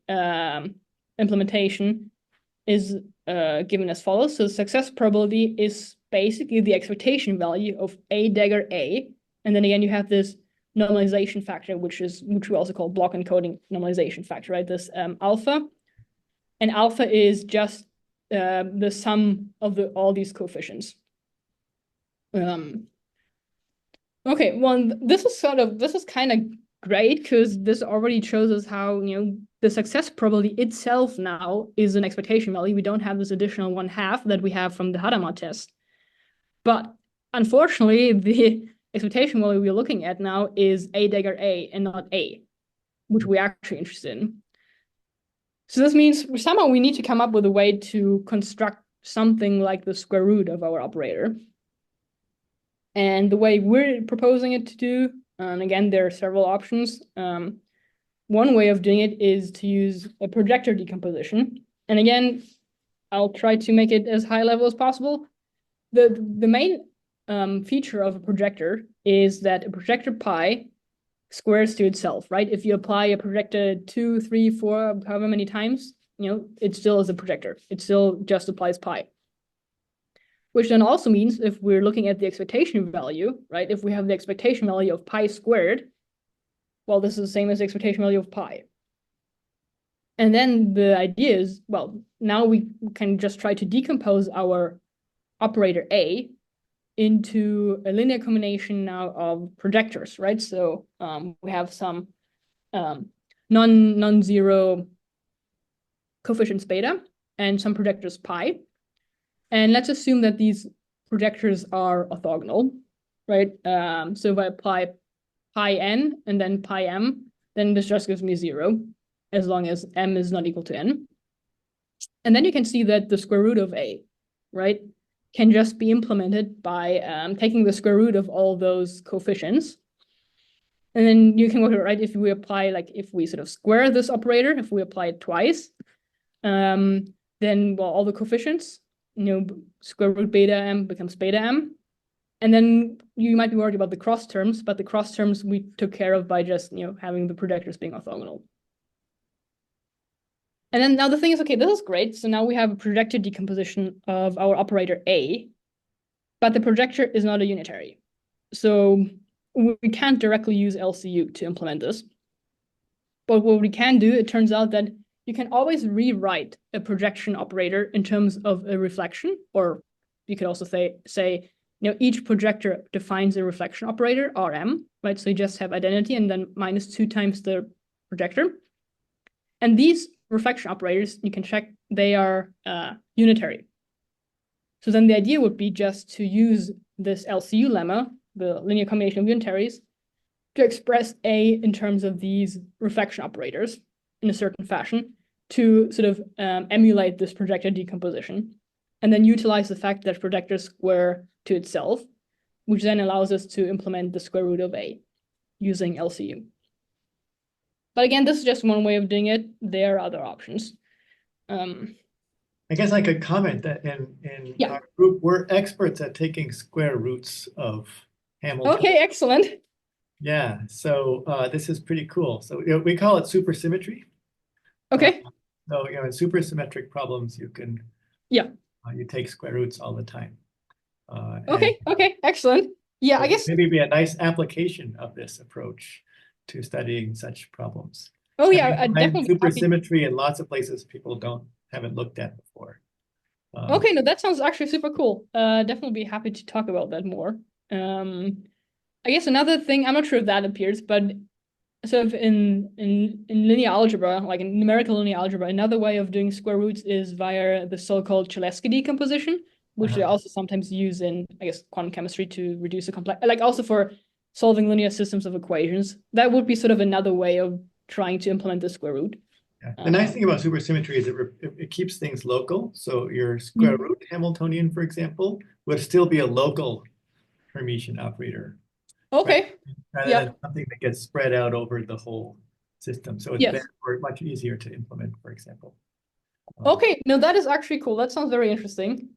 implementation is given as follows. So the success probability is basically the expectation value of A dagger A. And then again, you have this normalization factor, which we also call block encoding normalization factor, right? This alpha. And alpha is just the sum of all these coefficients. Okay, well, this is kind of great because this already shows us how the success probability itself now is an expectation value. We don't have this additional 1/2 that we have from the Hadamard test. But unfortunately, the expectation value we're looking at now is A dagger A and not A, which we're actually interested in. So this means somehow we need to come up with a way to construct something like the square root of our operator. And the way we're proposing it to do, and again, there are several options. One way of doing it is to use a projector decomposition. And again, I'll try to make it as high level as possible. The main feature of a projector is that a projector pi squares to itself, right? If you apply a projector 2, 3, 4, however many times, it still is a projector. It still just applies pi. Which then also means if we're looking at the expectation value, right? If we have the expectation value of pi squared, well, this is the same as the expectation value of pi. And then the idea is, well, now we can just try to decompose our operator A into a linear combination now of projectors, right? So we have some non-zero coefficients beta and some projectors pi. And let's assume that these projectors are orthogonal, right? So if I apply pi n and then pi m, then this just gives me 0, as long as m is not equal to n. And then you can see that the square root of A, right, can just be implemented by taking the square root of all those coefficients. And then you can work it, right? If we apply, like, if we sort of square this operator, if we apply it twice, then, well, all the coefficients, square root beta m becomes beta m. And then you might be worried about the cross terms, but the cross terms we took care of by just, having the projectors being orthogonal. And then now the thing is, okay, this is great. So now we have a projector decomposition of our operator A, but the projector is not a unitary. So we can't directly use LCU to implement this. But what we can do, it turns out that you can always rewrite a projection operator in terms of a reflection, or you could also say, each projector defines a reflection operator, Rm, right? So you just have identity and then -2 times the projector. And these reflection operators, you can check, they are unitary. So then the idea would be just to use this LCU lemma, the linear combination of unitaries, to express A in terms of these reflection operators in a certain fashion to sort of emulate this projector decomposition, and then utilize the fact that projectors square to itself, which then allows us to implement the square root of A using LCU. But again, this is just one way of doing it. There are other options. I guess I could comment that in our group, we're experts at taking square roots of Hamiltonian. Okay, excellent. Yeah, so this is pretty cool. So we call it supersymmetry. Okay. So in supersymmetric problems, you can you take square roots all the time. Okay, excellent. Yeah, I guess maybe be a nice application of this approach to studying such problems. Oh yeah, I definitely supersymmetry in lots of places people haven't looked at before. Okay, no, that sounds actually super cool. Definitely be happy to talk about that more. I guess another thing, I'm not sure if that appears, but sort of in linear algebra, like in numerical linear algebra, another way of doing square roots is via the so-called Cholesky decomposition, which they also sometimes use in, I guess, quantum chemistry to reduce the complex, like also for solving linear systems of equations. That would be sort of another way of trying to implement the square root. Yeah. The nice thing about supersymmetry is it keeps things local. So your square root Hamiltonian, for example, would still be a local Hermitian operator. Okay. Rather than something that gets spread out over the whole system. So it's therefore much easier to implement, for example. Okay, no, that is actually cool. That sounds very interesting.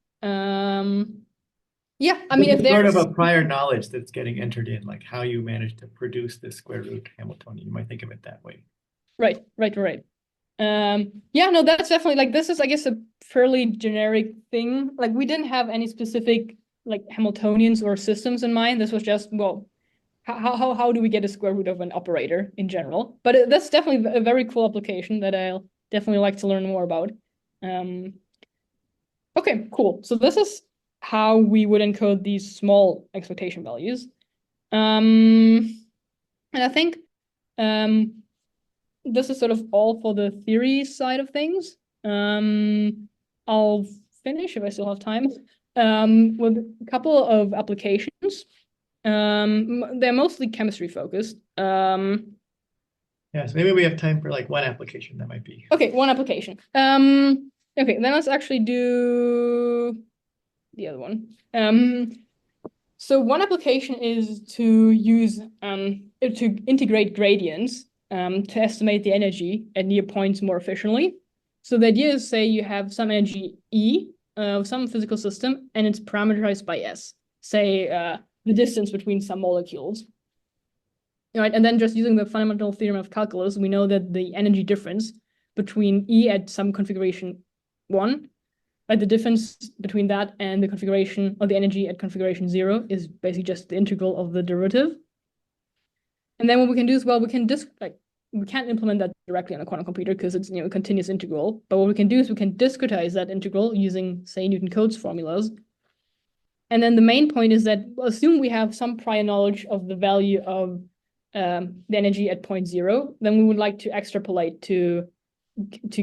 Yeah, I mean, if there's there's sort of a prior knowledge that's getting entered in, like how you manage to produce this square root Hamiltonian, you might think of it that way. Right. Yeah, no, that's definitely like this is, I guess, a fairly generic thing. Like we didn't have any specific like Hamiltonians or systems in mind. This was just, well, how do we get a square root of an operator in general? But that's definitely a very cool application that I'll definitely like to learn more about. Okay, cool. So this is how we would encode these small expectation values. And I think this is sort of all for the theory side of things. I'll finish, if I still have time, with a couple of applications. They're mostly chemistry focused. Yeah, so maybe we have time for like one application that might be. Okay, one application. Okay, then let's actually do the other one. So one application is to use to integrate gradients to estimate the energy at near points more efficiently. So the idea is, say you have some energy E of some physical system, and it's parameterized by S. Say the distance between some molecules. All right, and then just using the fundamental theorem of calculus, we know that the energy difference between E at some configuration 1, right, the difference between that and the configuration or the energy at configuration 0 is basically just the integral of the derivative. And then what we can do is, well, we can't implement that directly on a quantum computer because it's a continuous integral. But what we can do is we can discretize that integral using, say, Newton-Cotes formulas. And then the main point is that, well, assume we have some prior knowledge of the value of the energy at point 0, then we would like to extrapolate to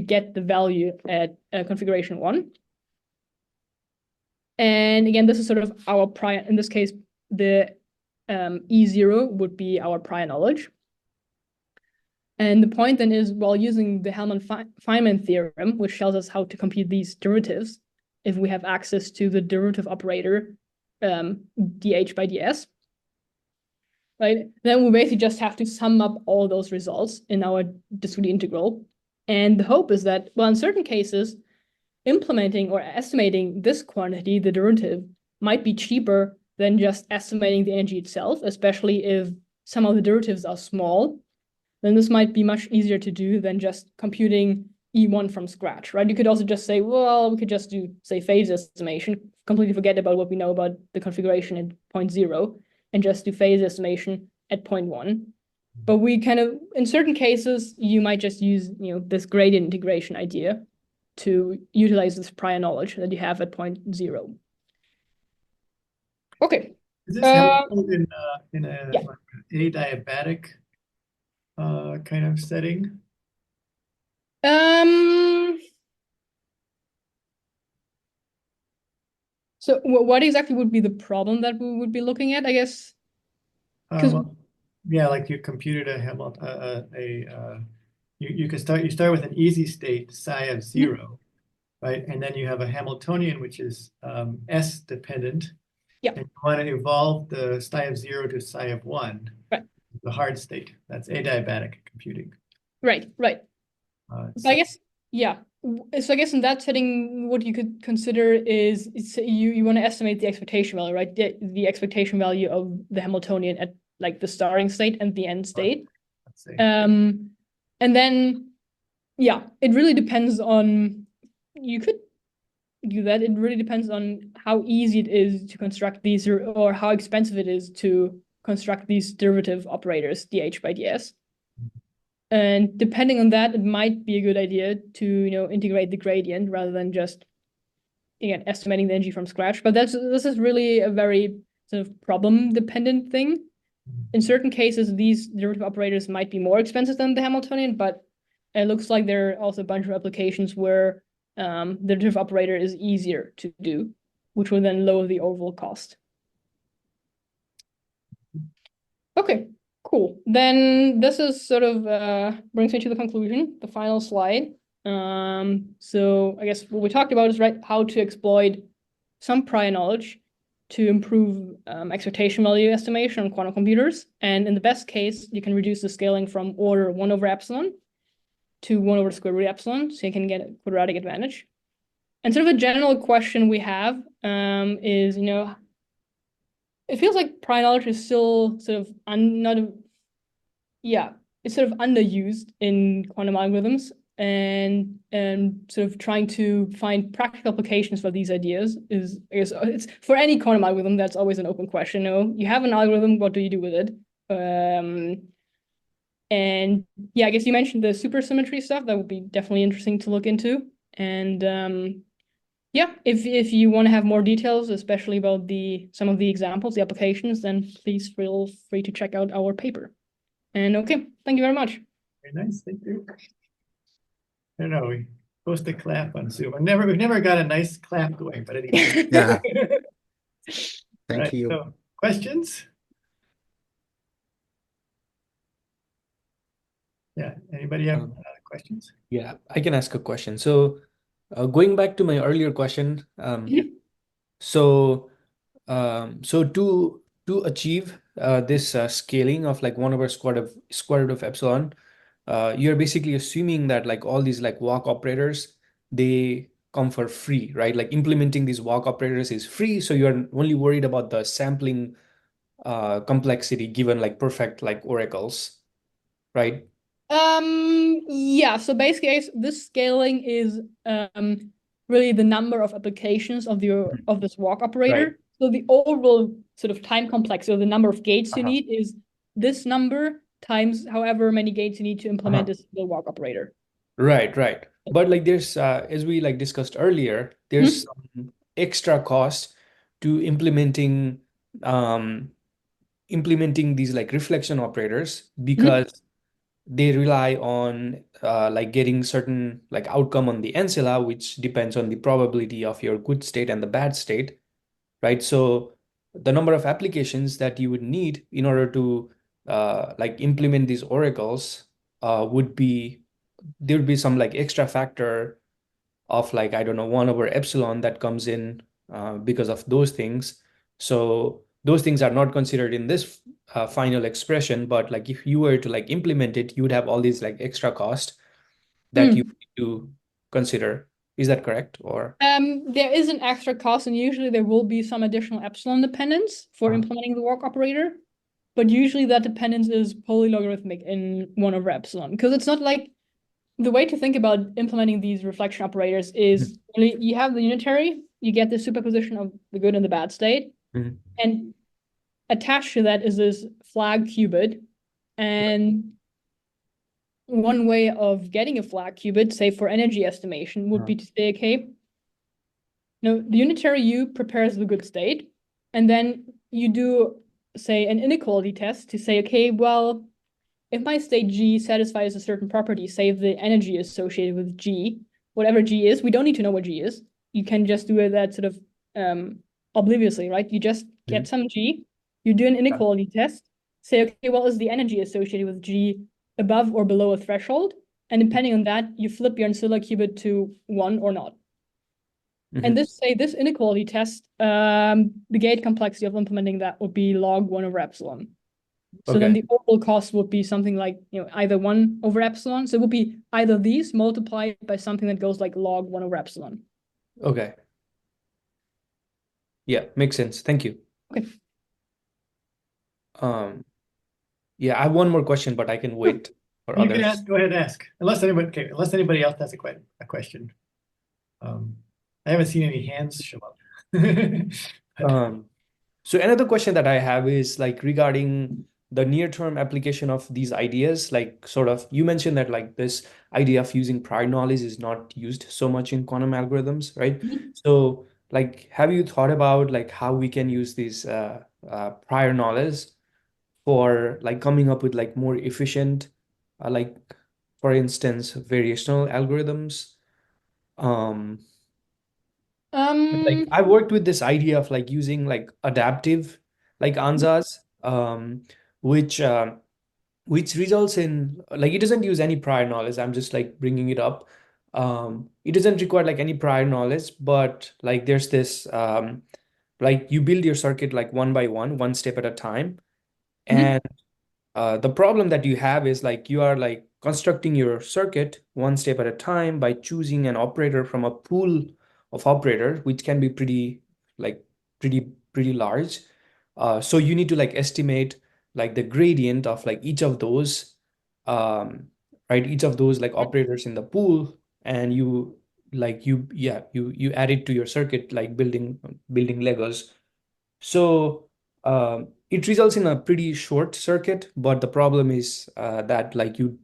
get the value at configuration 1. And again, this is sort of our prior, in this case, the E0 would be our prior knowledge. And the point then is, while using the Hellman-Feynman theorem, which tells us how to compute these derivatives, if we have access to the derivative operator dH by ds, right? Then we basically just have to sum up all those results in our discrete integral. And the hope is that, well, in certain cases, implementing or estimating this quantity, the derivative, might be cheaper than just estimating the energy itself, especially if some of the derivatives are small. Then this might be much easier to do than just computing E1 from scratch, right? You could also just say, well, we could just do, say, phase estimation, completely forget about what we know about the configuration at point 0, and just do phase estimation at point 1. But we kind of, in certain cases, you might just use, this gradient integration idea to utilize this prior knowledge that you have at point 0. Okay. Is this helpful in a Yeah. like adiabatic kind of setting? So what exactly would be the problem that we would be looking at, I guess? Because Yeah, like you computed a Hamilton, you start with an easy state psi of 0, right? And then you have a Hamiltonian which is S dependent. Yeah. And you want to evolve the psi of 0 to psi of 1, right. The hard state. That's adiabatic computing. Right. So I guess, yeah. So I guess in that setting, what you could consider is you want to estimate the expectation value, right? The expectation value of the Hamiltonian at like the starting state and the end state. let's see. And then, yeah, it really depends on, you could do that. It really depends on how easy it is to construct these or how expensive it is to construct these derivative operators, dH by ds. And depending on that, it might be a good idea to, integrate the gradient rather than just, again, estimating the energy from scratch. But this is really a very sort of problem-dependent thing. In certain cases, these derivative operators might be more expensive than the Hamiltonian, but it looks like there are also a bunch of applications where the derivative operator is easier to do, which will then lower the overall cost. Okay. Cool. Then this is sort of brings me to the conclusion, the final slide. So I guess what we talked about is how to exploit some prior knowledge to improve expectation value estimation on quantum computers. And in the best case, you can reduce the scaling from order 1 over epsilon to 1 over square root epsilon, so you can get a quadratic advantage. And sort of a general question we have is, it feels like prior knowledge is still sort of it's sort of underused in quantum algorithms, and sort of trying to find practical applications for these ideas is, I guess, it's for any quantum algorithm, that's always an open question. You have an algorithm, what do you do with it? And yeah, I guess you mentioned the supersymmetry stuff. That would be definitely interesting to look into. And yeah, if you want to have more details, especially about some of the examples, the applications, then please feel free to check out our paper. And okay, thank you very much. Very nice, thank you. I don't know, we're supposed to clap on Zoom. We've never got a nice clap going, but anyway. Yeah. Thank Thank you. So, questions? Yeah, anybody have questions? Yeah, I can ask a question. So going back to my earlier question, so to achieve this scaling of like 1 over square root of epsilon, you're basically assuming that like all these like walk operators, they come for free, right? Like implementing these walk operators is free, so you're only worried about the sampling complexity given like perfect like oracles, right? Yeah, so basically this scaling is really the number of applications of this walk operator. Right. So the overall sort of time complex, or the number of gates you need, is this number times however many gates you need to implement this walk operator. Right. But like there's as we like discussed earlier, there's some extra cost to implementing these like reflection operators, because they rely on like getting certain like outcome on the ancilla, which depends on the probability of your good state and the bad state, right? So the number of applications that you would need in order to like implement these oracles there would be some like extra factor of like, I don't know, 1 over epsilon that comes in because of those things. So those things are not considered in this final expression, but like if you were to like implement it, you would have all these like extra cost that you need to consider. Is that correct? Or there is an extra cost, and usually there will be some additional epsilon dependence for implementing the walk operator, but usually that dependence is polylogarithmic in 1 over epsilon, because it's not like the way to think about implementing these reflection operators is you have the unitary, you get the superposition of the good and the bad state, and attached to that is this flag qubit. And one way of getting a flag qubit, say for energy estimation, would be to say, okay, the unitary U prepares the good state, and then you do, say, an inequality test to say, okay, well, if my state G satisfies a certain property, say if the energy associated with G, whatever G is, we don't need to know what G is. You can just do that sort of obliviously, right? You just get some G, you do an inequality test, say, okay, well, is the energy associated with G above or below a threshold? And depending on that, you flip your ancilla qubit to 1 or not. And this inequality test, the gate complexity of implementing that would be log 1 over epsilon. So then the overall cost would be something like, either 1 over epsilon. So it would be either these multiplied by something that goes like log 1 over epsilon. Okay. Yeah, makes sense. Thank you. Okay. Yeah, I have one more question, but I can wait for You others. can ask, go ahead and ask. Unless anybody else has a question. I haven't seen any hands show up. So another question that I have is like regarding the near-term application of these ideas, like sort of you mentioned that like this idea of using prior knowledge is not used so much in quantum algorithms, right? So like have you thought about like how we can use these prior knowledge for like coming up with like more efficient, like for instance, variational algorithms? Like I worked with this idea of like using like adaptive like answers, which which results in like it doesn't use any prior knowledge. I'm just like bringing it up. It doesn't require like any prior knowledge, but like there's this like you build your circuit like one by one step at a time, and the problem that you have is like you are like constructing your circuit one step at a time by choosing an operator from a pool of operator, which can be pretty like pretty large. So you need to like estimate like the gradient of like each of those, um, right? Each of those like operators in the pool, and you like you add it to your circuit like building Legos. So it results in a pretty short circuit, but the problem is that like you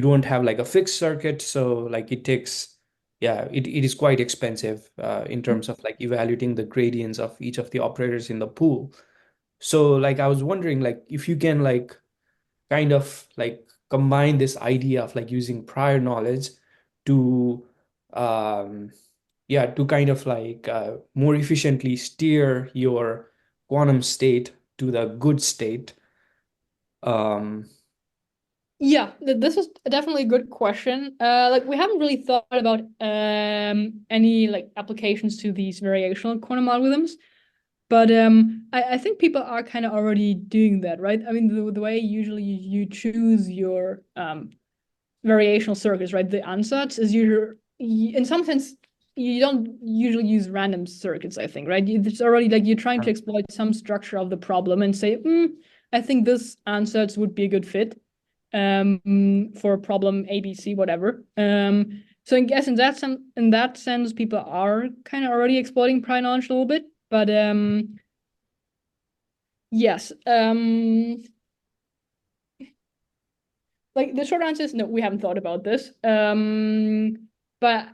don't have like a fixed circuit, so like it takes it is quite expensive in terms of like evaluating the gradients of each of the operators in the pool. So like I was wondering like if you can like kind of like combine this idea of like using prior knowledge to um, to kind of like more efficiently steer your quantum state to the good state. Yeah, this is definitely a good question. Like we haven't really thought about any like applications to these variational quantum algorithms, but I think people are kind of already doing that, right? I mean, the way usually you choose your variational circuits, right? The ansatz is usually, in some sense, you don't usually use random circuits, I think, right? It's already like you're trying to exploit some structure of the problem and say, I think this ansatz would be a good fit for problem ABC, whatever. So I guess in that sense, people are kind of already exploiting prior knowledge a little bit, but yes. Like the short answer is no, we haven't thought about this. But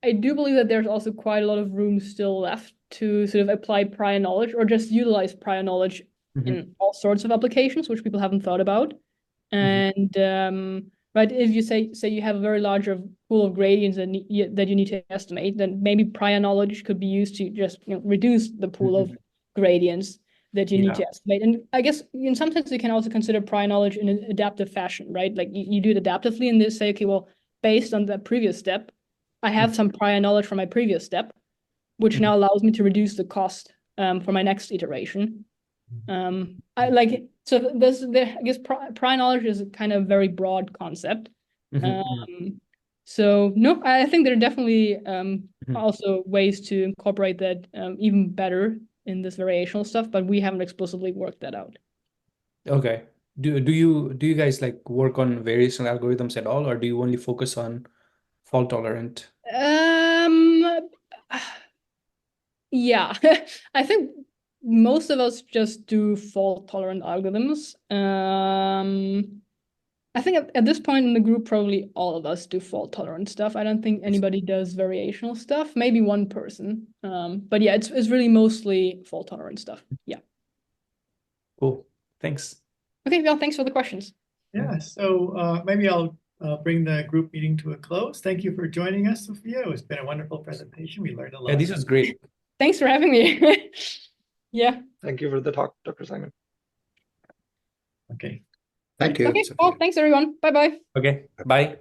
I do believe that there's also quite a lot of room still left to sort of apply prior knowledge or just utilize prior knowledge in all sorts of applications, which people haven't thought about. And right, if you say you have a very large pool of gradients that you need to estimate, then maybe prior knowledge could be used to just reduce the pool of gradients that you need to estimate. And I guess in some sense you can also consider prior knowledge in an adaptive fashion, right? Like you do it adaptively and they say, okay, well, based on the previous step, I have some prior knowledge from my previous step, which now allows me to reduce the cost for my next iteration. I like so I guess prior knowledge is a kind of very broad concept. So no, I think there are definitely also ways to incorporate that even better in this variational stuff, but we haven't explicitly worked that out. Okay. do you guys like work on variation algorithms at all, or do you only focus on fault tolerant? Yeah, I think most of us just do fault tolerant algorithms. I think at this point in the group, probably all of us do fault tolerant stuff. I don't think anybody does variational stuff. Maybe one person. But yeah, it's really mostly fault tolerant stuff. Yeah. Cool. Thanks. Okay, well, thanks for the questions. Yeah, so maybe I'll bring the group meeting to a close. Thank you for joining us, Sophia. It's been a wonderful presentation. We learned a lot. Yeah, this was great. Thanks for having me. Yeah. Thank you for the talk, Dr. Simon. Okay. Thank you, Okay, Sophia. well, thanks everyone. Bye-bye. Okay, bye.